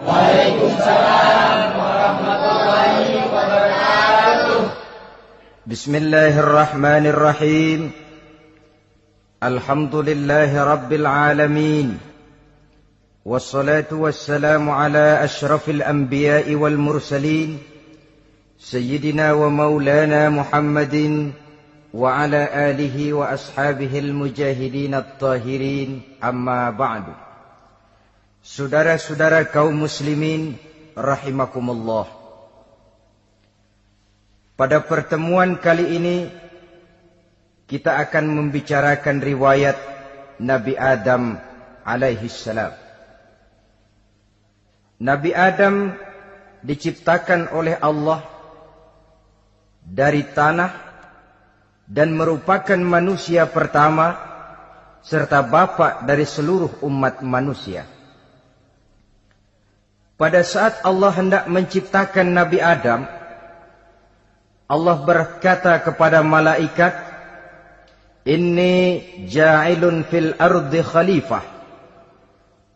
Waalaikumsalam warahmatullahi wabarakatuh. Bismillahirrahmanirrahim. Alhamdulillahi rabbil alamin. Wassalatu wassalamu ala ashrafil anbiya'i wal mursalin. Sayyidina wa maulana Muhammadin wa ala alihi wa ashabihil mujahidin at-tahirin, amma ba'du. Saudara-saudara kaum muslimin rahimakumullah. Pada pertemuan kali ini kita akan membicarakan riwayat Nabi Adam alaihi salam. Nabi Adam diciptakan oleh Allah dari tanah dan merupakan manusia pertama serta bapa dari seluruh umat manusia. Pada saat Allah hendak menciptakan Nabi Adam, Allah berkata kepada malaikat, "Inni ja'ilun fil ardi khalifah."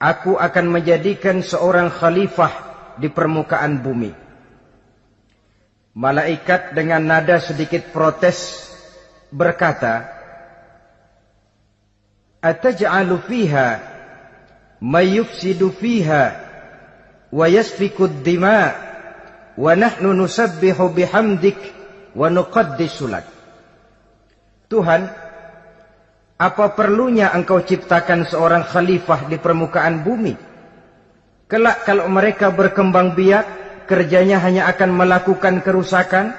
Aku akan menjadikan seorang khalifah di permukaan bumi. Malaikat dengan nada sedikit protes berkata, "Ataj'alu fiha may yufsidu fiha wa yasfiku ad-dima wa nahnu nusabbihu bihamdik wa nuqaddisu lak." Tuhan, apa perlunya engkau ciptakan seorang khalifah di permukaan bumi? Kelak kalau mereka berkembang biak, kerjanya hanya akan melakukan kerusakan,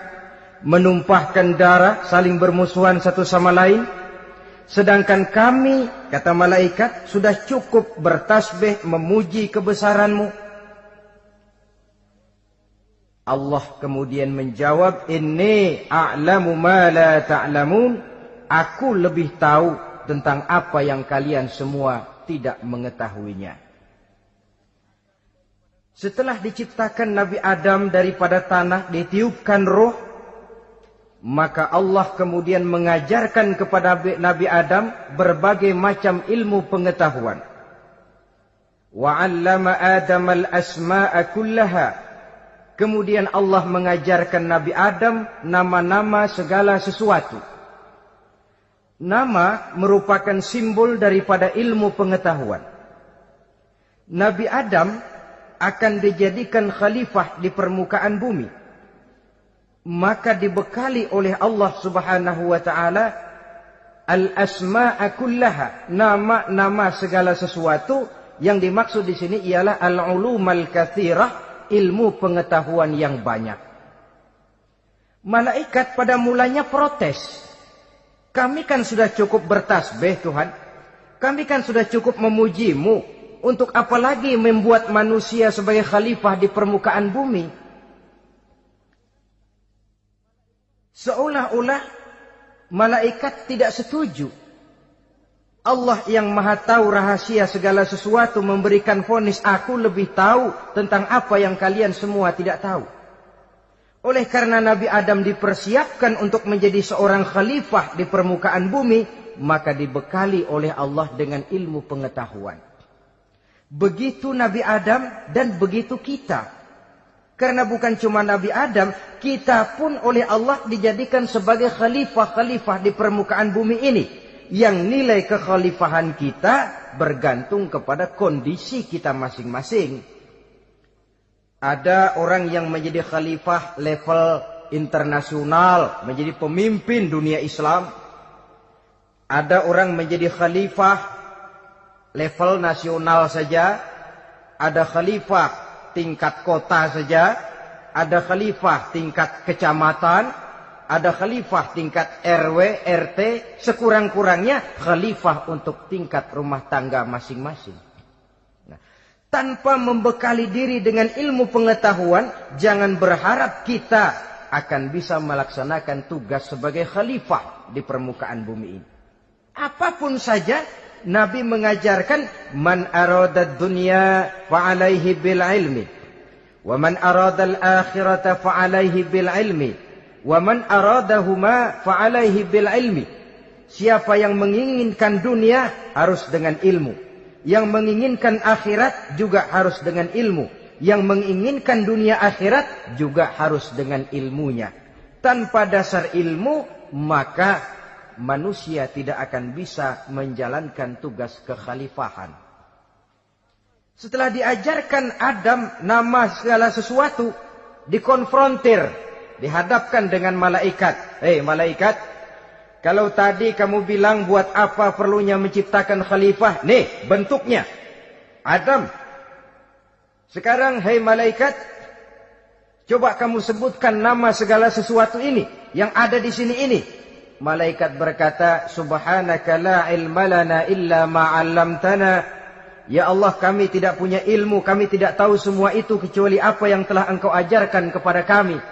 menumpahkan darah, saling bermusuhan satu sama lain. Sedangkan kami, kata malaikat, sudah cukup bertasbih memuji kebesaranmu. Allah kemudian menjawab, "Inni a'lamu ma la ta'lamun." Aku lebih tahu tentang apa yang kalian semua tidak mengetahuinya. Setelah diciptakan Nabi Adam daripada tanah, ditiupkan roh, maka Allah kemudian mengajarkan kepada Nabi Adam berbagai macam ilmu pengetahuan. Wa 'allama Adam al-asma'a kullaha. Kemudian Allah mengajarkan Nabi Adam nama-nama segala sesuatu. Nama merupakan simbol daripada ilmu pengetahuan. Nabi Adam akan dijadikan khalifah di permukaan bumi. Maka dibekali oleh Allah Subhanahu wa taala al-asma'a kullaha, nama-nama segala sesuatu. Yang dimaksud di sini ialah al-ulumal katsirah, ilmu pengetahuan yang banyak. Malaikat pada mulanya protes. Kami kan sudah cukup bertasbih Tuhan. Kami kan sudah cukup memujimu. Untuk apa lagi membuat manusia sebagai khalifah di permukaan bumi? Seolah-olah malaikat tidak setuju. Allah yang maha tahu rahasia segala sesuatu memberikan vonis, aku lebih tahu tentang apa yang kalian semua tidak tahu. Oleh karena Nabi Adam dipersiapkan untuk menjadi seorang khalifah di permukaan bumi, maka dibekali oleh Allah dengan ilmu pengetahuan. Begitu Nabi Adam dan begitu kita. Karena bukan cuma Nabi Adam, kita pun oleh Allah dijadikan sebagai khalifah-khalifah di permukaan bumi ini. Yang nilai kekhalifahan kita bergantung kepada kondisi kita masing-masing. Ada orang yang menjadi khalifah level internasional, menjadi pemimpin dunia Islam. Ada orang menjadi khalifah level nasional saja. Ada khalifah tingkat kota saja. Ada khalifah tingkat kecamatan. Ada khalifah tingkat RW, RT. Sekurang-kurangnya khalifah untuk tingkat rumah tangga masing-masing. Tanpa membekali diri dengan ilmu pengetahuan, jangan berharap kita akan bisa melaksanakan tugas sebagai khalifah di permukaan bumi ini. Apapun saja, Nabi mengajarkan, man aradad dunya fa'alaihi bil ilmi, wa man aradal akhirata fa'alaihi bil ilmi, Wa man aradahuma fa'alaihi bil ilmi. Siapa yang menginginkan dunia harus dengan ilmu. Yang menginginkan akhirat juga harus dengan ilmu. Yang menginginkan dunia akhirat juga harus dengan ilmunya. Tanpa dasar ilmu, maka manusia tidak akan bisa menjalankan tugas kekhalifahan. Setelah diajarkan Adam nama segala sesuatu, dikonfrontir, dihadapkan dengan malaikat. Hei malaikat, kalau tadi kamu bilang buat apa perlunya menciptakan khalifah? Nih bentuknya. Adam. Sekarang hei malaikat, coba kamu sebutkan nama segala sesuatu ini yang ada di sini ini. Malaikat berkata, Subhanaka la ilma lana illa ma 'allamtana. Ya Allah, kami tidak punya ilmu, kami tidak tahu semua itu kecuali apa yang telah Engkau ajarkan kepada kami.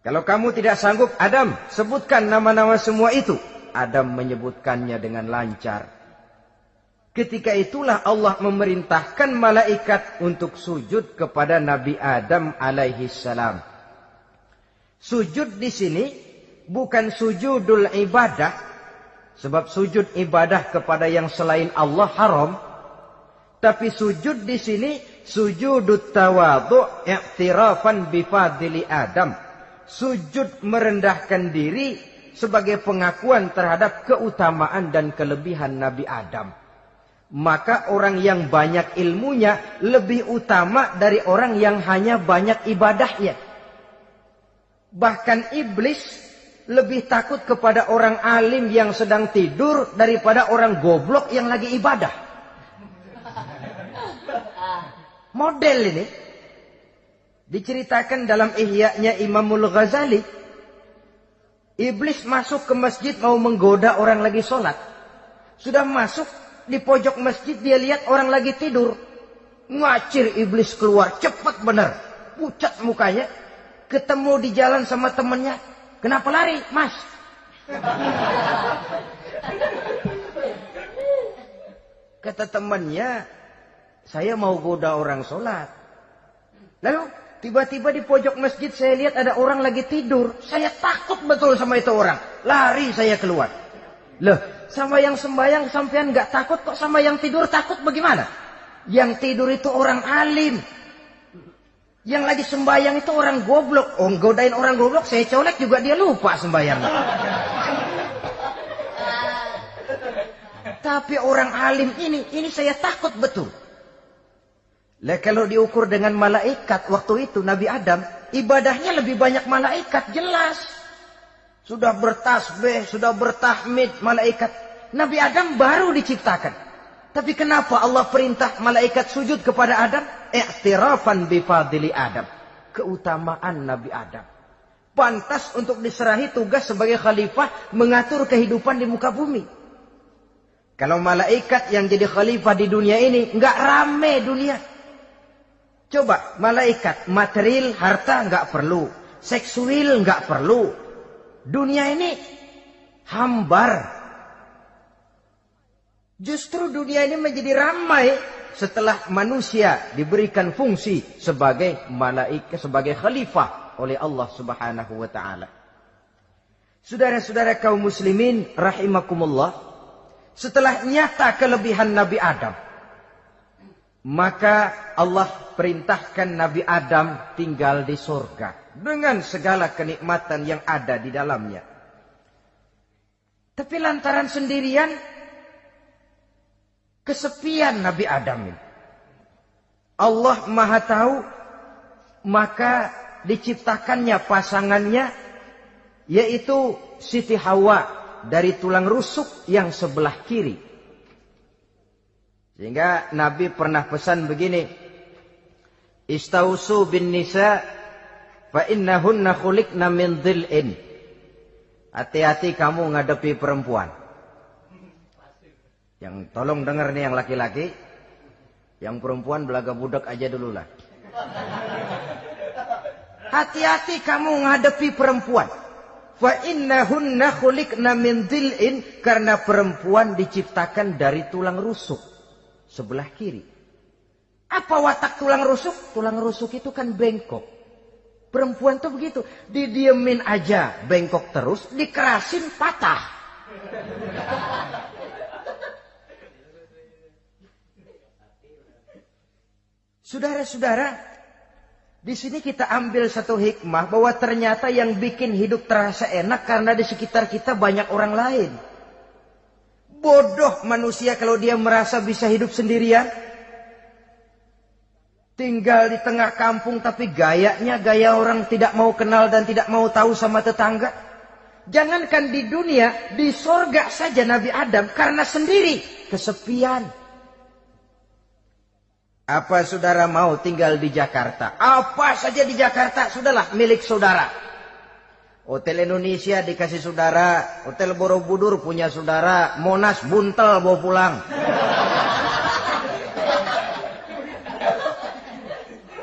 Kalau kamu tidak sanggup, Adam, sebutkan nama-nama semua itu. Adam menyebutkannya dengan lancar. Ketika itulah Allah memerintahkan malaikat untuk sujud kepada Nabi Adam alaihi salam. Sujud di sini bukan sujudul ibadah. Sebab sujud ibadah kepada yang selain Allah haram. Tapi sujud di sini sujudut tawadhu' i'tirafan bifadili Adam. Sujud merendahkan diri sebagai pengakuan terhadap keutamaan dan kelebihan Nabi Adam. Maka orang yang banyak ilmunya lebih utama dari orang yang hanya banyak ibadahnya. Bahkan iblis lebih takut kepada orang alim yang sedang tidur daripada orang goblok yang lagi ibadah. Model ini diceritakan dalam Ihya-nya Imamul Ghazali. Iblis masuk ke masjid mau menggoda orang lagi sholat. Sudah masuk di pojok masjid, dia lihat orang lagi tidur. Ngacir iblis keluar, cepat benar. Pucat mukanya. Ketemu di jalan sama temannya. Kenapa lari, Mas? Kata temannya, saya mau goda orang sholat. Lalu tiba-tiba di pojok masjid saya lihat ada orang lagi tidur. Saya takut betul sama itu orang. Lari saya keluar. Loh, sama yang sembahyang sampean nggak takut, kok sama yang tidur takut bagaimana? Yang tidur itu orang alim. Yang lagi sembahyang itu orang goblok. Oh, godain orang goblok, saya colek juga dia lupa sembahyangnya. Tapi orang alim ini saya takut betul. Lah kalau diukur dengan malaikat waktu itu Nabi Adam, ibadahnya lebih banyak malaikat, jelas. Sudah bertasbih, sudah bertahmid malaikat. Nabi Adam baru diciptakan. Tapi kenapa Allah perintah malaikat sujud kepada Adam? I'tirafan bifadili Adam. Keutamaan Nabi Adam. Pantas untuk diserahi tugas sebagai khalifah mengatur kehidupan di muka bumi. Kalau malaikat yang jadi khalifah di dunia ini, nggak rame dunia. Coba, malaikat, material, harta nggak perlu. Seksual nggak perlu. Dunia ini hambar. Justru dunia ini menjadi ramai setelah manusia diberikan fungsi sebagai malaikat, sebagai khalifah oleh Allah Subhanahu wa taala. Saudara-saudara kaum muslimin rahimakumullah, setelah nyata kelebihan Nabi Adam, maka Allah perintahkan Nabi Adam tinggal di surga dengan segala kenikmatan yang ada di dalamnya. Tapi lantaran sendirian, kesepian Nabi Adam ini. Allah Maha Tahu, maka diciptakannya pasangannya, yaitu Siti Hawa dari tulang rusuk yang sebelah kiri. Sehingga Nabi pernah pesan begini, Istausu bin nisa fa innahunna khuliqna min dhil'in. Hati-hati kamu ngadepi perempuan. Yang tolong dengar nih yang laki-laki, yang perempuan belaga budak aja dulu lah. Hati-hati kamu ngadepi perempuan. Fa innahunna khuliqna min dhil'in, karena perempuan diciptakan dari tulang rusuk sebelah kiri. Apa watak tulang rusuk? Tulang rusuk itu kan bengkok. Perempuan tuh begitu. Didiemin aja, bengkok terus. Dikerasin, patah. Saudara-saudara, di sini kita ambil satu hikmah bahwa ternyata yang bikin hidup terasa enak karena di sekitar kita banyak orang lain. Bodoh manusia kalau dia merasa bisa hidup sendirian. Tinggal di tengah kampung tapi gayanya gaya orang tidak mau kenal dan tidak mau tahu sama tetangga. Jangankan di dunia, di sorga saja Nabi Adam karena sendiri, kesepian. Apa saudara mau tinggal di Jakarta? Apa saja di Jakarta, sudahlah milik saudara. Hotel Indonesia dikasih saudara, Hotel Borobudur punya saudara, Monas buntel bawa pulang.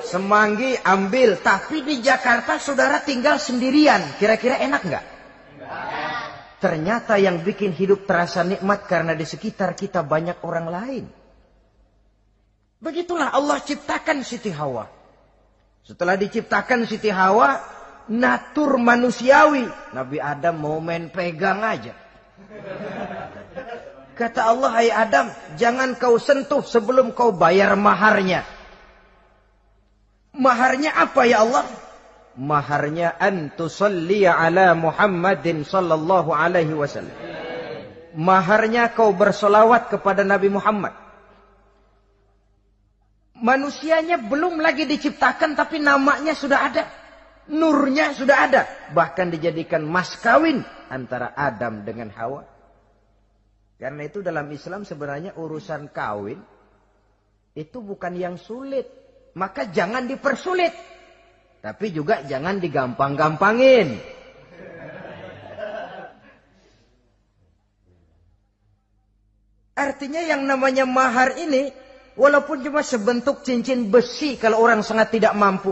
Semanggi ambil, tapi di Jakarta saudara tinggal sendirian. Kira-kira enak nggak? Ternyata yang bikin hidup terasa nikmat karena di sekitar kita banyak orang lain. Begitulah Allah ciptakan Siti Hawa. Setelah diciptakan Siti Hawa, natur manusiawi. Nabi Adam mau main pegang aja. Kata Allah, hai Adam, jangan kau sentuh sebelum kau bayar maharnya. Maharnya apa ya Allah? Maharnya antusalliya ala Muhammadin sallallahu alaihi wasallam. Maharnya kau bersolawat kepada Nabi Muhammad. Manusianya belum lagi diciptakan tapi namanya sudah ada. Nurnya sudah ada. Bahkan dijadikan mas kawin antara Adam dengan Hawa. Karena itu dalam Islam sebenarnya urusan kawin itu bukan yang sulit. Maka jangan dipersulit. Tapi juga jangan digampang-gampangin. Artinya yang namanya mahar ini, walaupun cuma sebentuk cincin besi kalau orang sangat tidak mampu.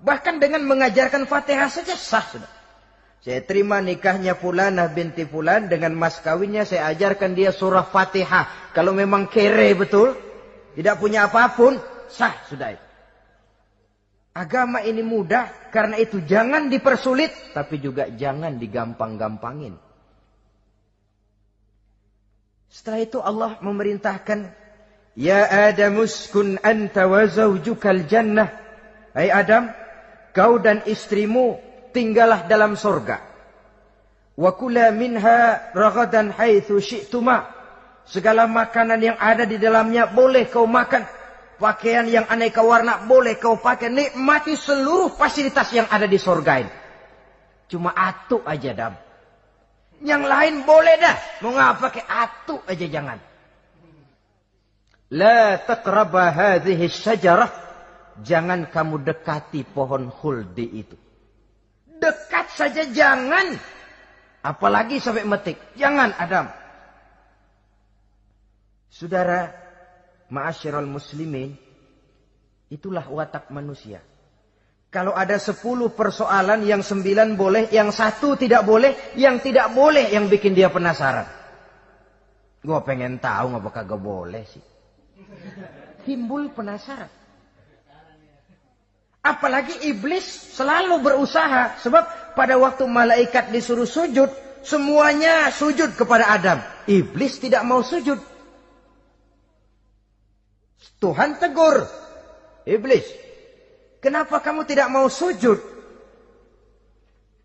Bahkan dengan mengajarkan Fatihah saja sah sudah. Saya terima nikahnya Fulanah binti Fulan, dengan mas kawinnya saya ajarkan dia surah Fatihah. Kalau memang kere betul, tidak punya apapun, sah sudah itu. Agama ini mudah, karena itu jangan dipersulit, tapi juga jangan digampang-gampangin. Setelah itu Allah memerintahkan, Ya Adam uskun anta wa zawjukal jannah. Hai Adam, kau dan istrimu tinggallah dalam surga. Wa kula minha ragadan haitsu syi'tuma. Segala makanan yang ada di dalamnya boleh kau makan. Pakaian yang aneka warna boleh kau pakai. Nikmati seluruh fasilitas yang ada di surga ini. Cuma atu aja Adam. Yang lain boleh dah. Mau ngapa pakai atu aja jangan. La taqraba hadhihi syajarah. Jangan kamu dekati pohon khuldi itu. Dekat saja jangan. Apalagi sampai metik. Jangan Adam. Saudara, ma'asyiral muslimin, itulah watak manusia. Kalau ada 10 persoalan, yang 9 boleh, yang 1 tidak boleh, yang tidak boleh yang bikin dia penasaran. Gua pengen tahu ngapa kagak boleh sih. Timbul penasaran. Apalagi iblis selalu berusaha. Sebab pada waktu malaikat disuruh sujud, semuanya sujud kepada Adam. Iblis tidak mau sujud. Tuhan tegur, iblis, kenapa kamu tidak mau sujud?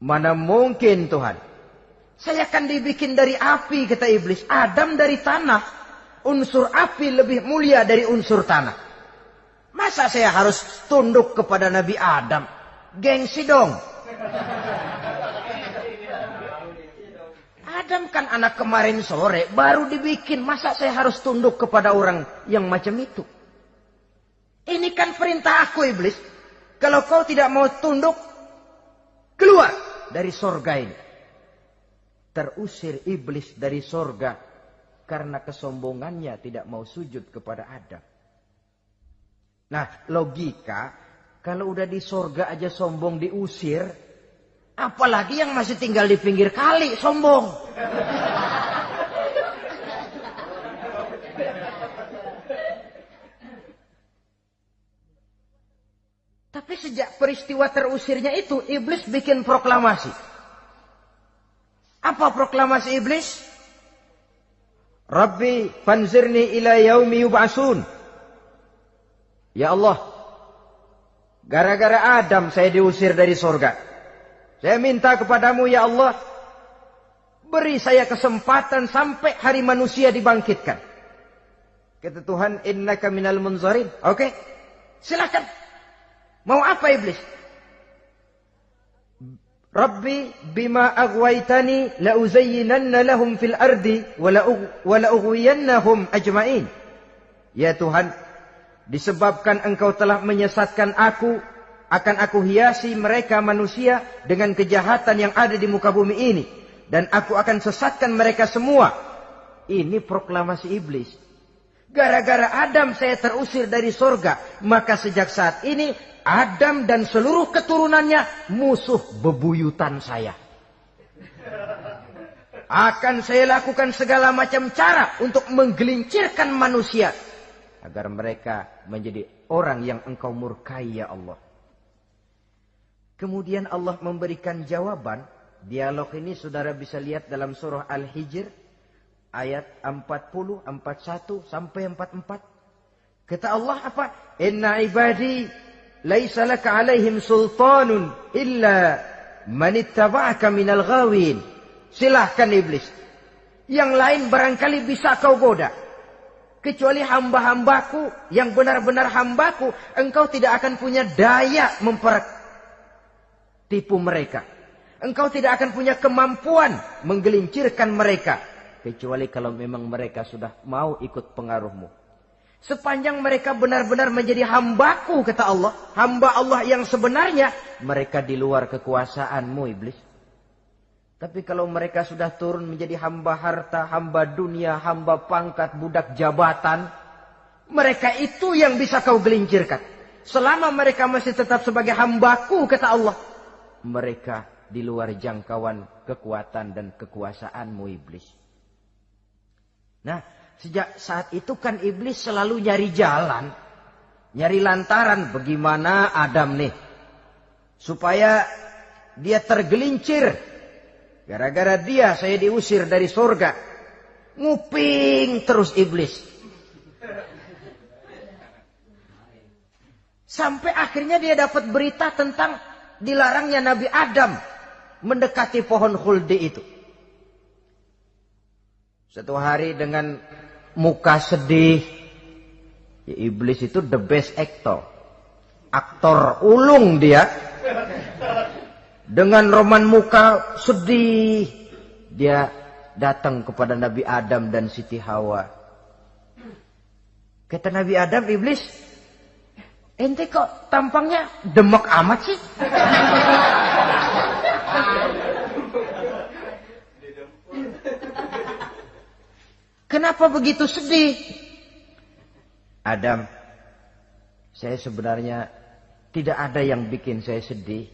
Mana mungkin Tuhan. Saya akan dibikin dari api, kata iblis. Adam dari tanah. Unsur api lebih mulia dari unsur tanah. Masa saya harus tunduk kepada Nabi Adam? Gengsi dong. Adam kan anak kemarin sore, baru dibikin. Masa saya harus tunduk kepada orang yang macam itu? Ini kan perintah aku iblis. Kalau kau tidak mau tunduk, keluar dari sorga ini. Terusir iblis dari sorga karena kesombongannya tidak mau sujud kepada Adam. Nah, logika, kalau udah di sorga aja sombong diusir, apalagi yang masih tinggal di pinggir kali sombong. Tapi sejak peristiwa terusirnya itu, iblis bikin proklamasi. Apa proklamasi iblis? Rabbi fanzirni ila yaumi yub'asun. Ya Allah, gara-gara Adam saya diusir dari surga. Saya minta kepadamu ya Allah, beri saya kesempatan sampai hari manusia dibangkitkan. Kata Tuhan, innaka minal munzarin. Oke, silakan. Mau apa iblis? Rabbi bima aghwaytani la uzayyinanna lahum fil ardi wa la ughwiyannahum ajma'in. Ya Tuhan, disebabkan engkau telah menyesatkan aku, akan aku hiasi mereka manusia dengan kejahatan yang ada di muka bumi ini, dan aku akan sesatkan mereka semua. Ini proklamasi iblis. Gara-gara Adam saya terusir dari surga, maka sejak saat ini Adam dan seluruh keturunannya musuh bebuyutan saya. Akan saya lakukan segala macam cara untuk menggelincirkan manusia agar mereka menjadi orang yang engkau murkai ya Allah. Kemudian Allah memberikan jawaban. Dialog ini saudara bisa lihat dalam surah Al-Hijr ayat 40, 41 sampai 44. Kata Allah apa? Inna ibadi laisa laka alaihim sultanun illa man ittaba'aka minal ghawin. Silahkan iblis. Yang lain barangkali bisa kau goda. Kecuali hamba-hambaku yang benar-benar hambaku, engkau tidak akan punya daya mempertipu mereka. Engkau tidak akan punya kemampuan menggelincirkan mereka. Kecuali kalau memang mereka sudah mau ikut pengaruhmu. Sepanjang mereka benar-benar menjadi hambaku, kata Allah. Hamba Allah yang sebenarnya, mereka di luar kekuasaanmu iblis. Tapi kalau mereka sudah turun menjadi hamba harta, hamba dunia, hamba pangkat, budak jabatan, mereka itu yang bisa kau gelincirkan. Selama mereka masih tetap sebagai hambaku, kata Allah, mereka di luar jangkauan kekuatan dan kekuasaanmu iblis. Nah, sejak saat itu kan iblis selalu nyari jalan, nyari lantaran bagaimana Adam nih supaya dia tergelincir. Gara-gara dia saya diusir dari surga. Nguping terus iblis. Sampai akhirnya dia dapat berita tentang dilarangnya Nabi Adam mendekati pohon khuldi itu. Satu hari dengan muka sedih. Ya, iblis itu the best actor. Aktor ulung dia. Dengan roman muka sedih. Dia datang kepada Nabi Adam dan Siti Hawa. Kata Nabi Adam, iblis, ente kok tampangnya demek amat sih? Kenapa begitu sedih? Adam, saya sebenarnya tidak ada yang bikin saya sedih.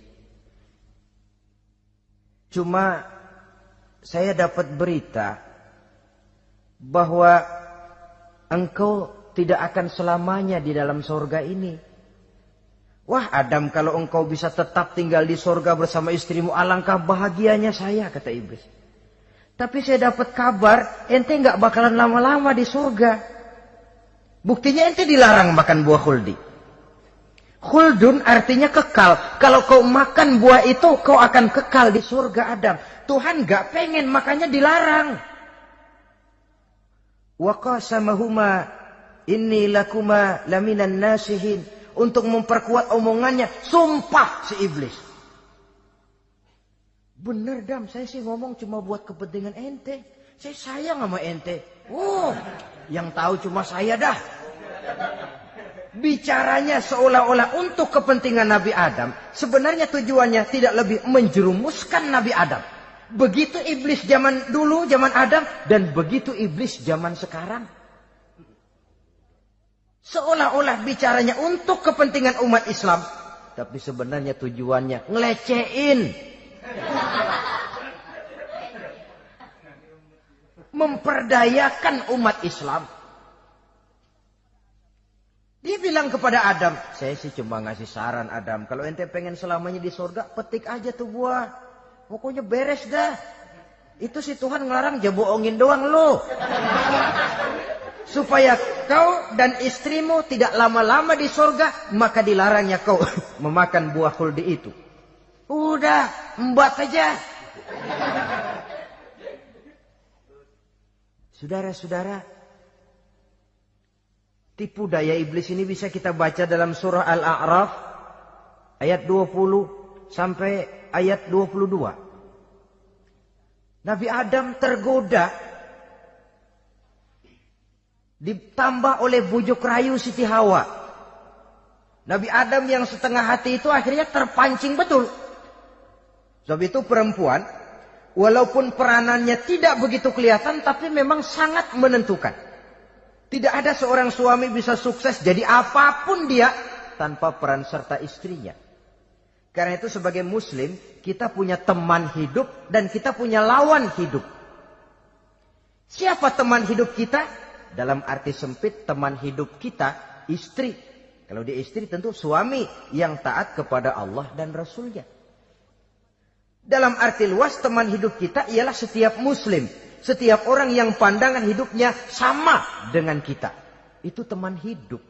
Cuma saya dapat berita bahwa engkau tidak akan selamanya di dalam surga ini. Wah Adam, kalau engkau bisa tetap tinggal di surga bersama istrimu, alangkah bahagianya saya, kata iblis. Tapi saya dapat kabar, ente nggak bakalan lama-lama di surga. Buktinya ente dilarang makan buah khuldi. Khuldun artinya kekal. Kalau kau makan buah itu, kau akan kekal di surga Adam. Tuhan nggak pengen, makanya dilarang. Wa qasamahuma inni lakuma laminan nasihin. Untuk memperkuat omongannya, sumpah si iblis. Bener Dam, saya sih ngomong cuma buat kepentingan ente. Saya sayang sama ente. Oh, yang tahu cuma saya dah. Bicaranya seolah-olah untuk kepentingan Nabi Adam. Sebenarnya tujuannya tidak lebih menjerumuskan Nabi Adam. Begitu iblis zaman dulu, zaman Adam. Dan begitu iblis zaman sekarang. Seolah-olah bicaranya untuk kepentingan umat Islam. Tapi sebenarnya tujuannya ngelecehin. Memperdayakan umat Islam. Dia bilang kepada Adam, saya sih cuma ngasih saran Adam, kalau ente pengen selamanya di surga, petik aja tuh buah. Pokoknya beres dah. Itu si Tuhan ngelarang aja bohongin doang lo. Supaya kau dan istrimu tidak lama-lama di surga, maka dilarangnya kau memakan buah khuldi itu. Udah, embat aja. Saudara-saudara, tipu daya iblis ini bisa kita baca dalam surah Al-A'raf ayat 20 sampai ayat 22. Nabi Adam tergoda, ditambah oleh bujuk rayu Siti Hawa. Nabi Adam yang setengah hati itu akhirnya terpancing betul. Sebab itu perempuan, walaupun peranannya tidak begitu kelihatan, tapi memang sangat menentukan. Tidak ada seorang suami bisa sukses jadi apapun dia tanpa peran serta istrinya. Karena itu sebagai muslim, kita punya teman hidup dan kita punya lawan hidup. Siapa teman hidup kita? Dalam arti sempit, teman hidup kita istri. Kalau dia istri tentu suami yang taat kepada Allah dan Rasulnya. Dalam arti luas, teman hidup kita ialah setiap muslim. Setiap orang yang pandangan hidupnya sama dengan kita. Itu teman hidup.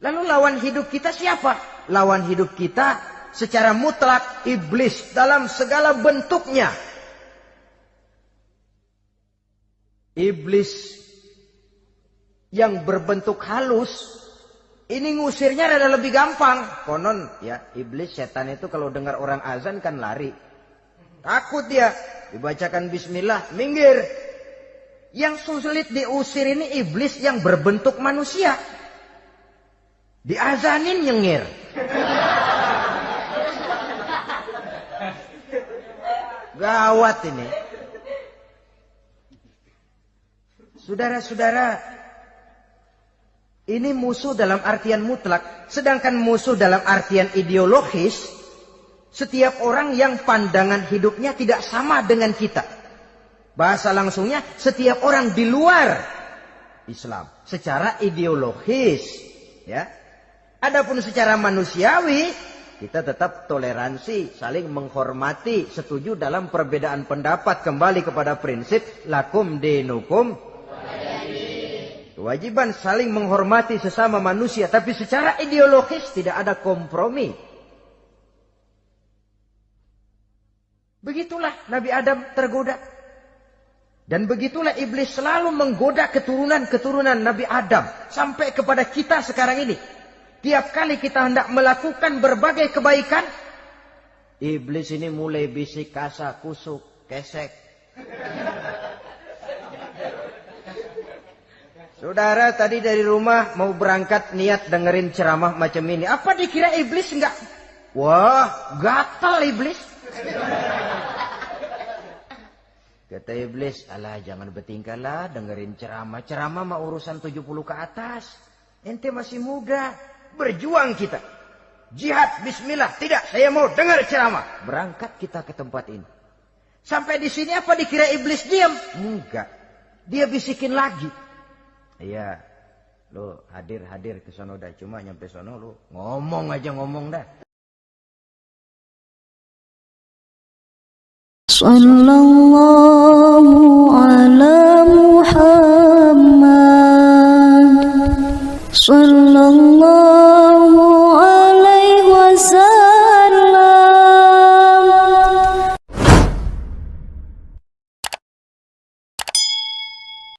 Lalu lawan hidup kita siapa? Lawan hidup kita secara mutlak iblis dalam segala bentuknya. Iblis yang berbentuk halus, ini ngusirnya rada lebih gampang. Konon ya, iblis setan itu kalau dengar orang azan kan lari. Takut dia, dibacakan bismillah, minggir. Yang sulit diusir ini iblis yang berbentuk manusia. Diazanin nyengir. Gawat ini. Saudara-saudara, ini musuh dalam artian mutlak. Sedangkan musuh dalam artian ideologis, setiap orang yang pandangan hidupnya tidak sama dengan kita. Bahasa langsungnya, setiap orang di luar Islam secara ideologis, ya. Adapun secara manusiawi, kita tetap toleransi, saling menghormati, setuju dalam perbedaan pendapat, kembali kepada prinsip lakum dinukum. Kewajiban saling menghormati sesama manusia, tapi secara ideologis tidak ada kompromi. Begitulah Nabi Adam tergoda. Dan begitulah iblis selalu menggoda keturunan-keturunan Nabi Adam. Sampai kepada kita sekarang ini. Tiap kali kita hendak melakukan berbagai kebaikan, iblis ini mulai bisik kasa, kusuk, kesek. Saudara tadi dari rumah mau berangkat niat dengerin ceramah macam ini. Apa dikira iblis enggak? Wah, gatal iblis. Kata iblis, alah jangan bertingkah lah dengerin ceramah. Ceramah mah urusan 70 ke atas. Ente masih muda. Berjuang kita. Jihad, bismillah. Tidak, saya mau dengar ceramah. Berangkat kita ke tempat ini. Sampai di sini apa dikira iblis diam? Enggak. Dia bisikin lagi. Iya. Lo hadir ke sono dah. Cuma nyampe sono lo ngomong aja ngomong dah. Sallallahu ala Muhammad.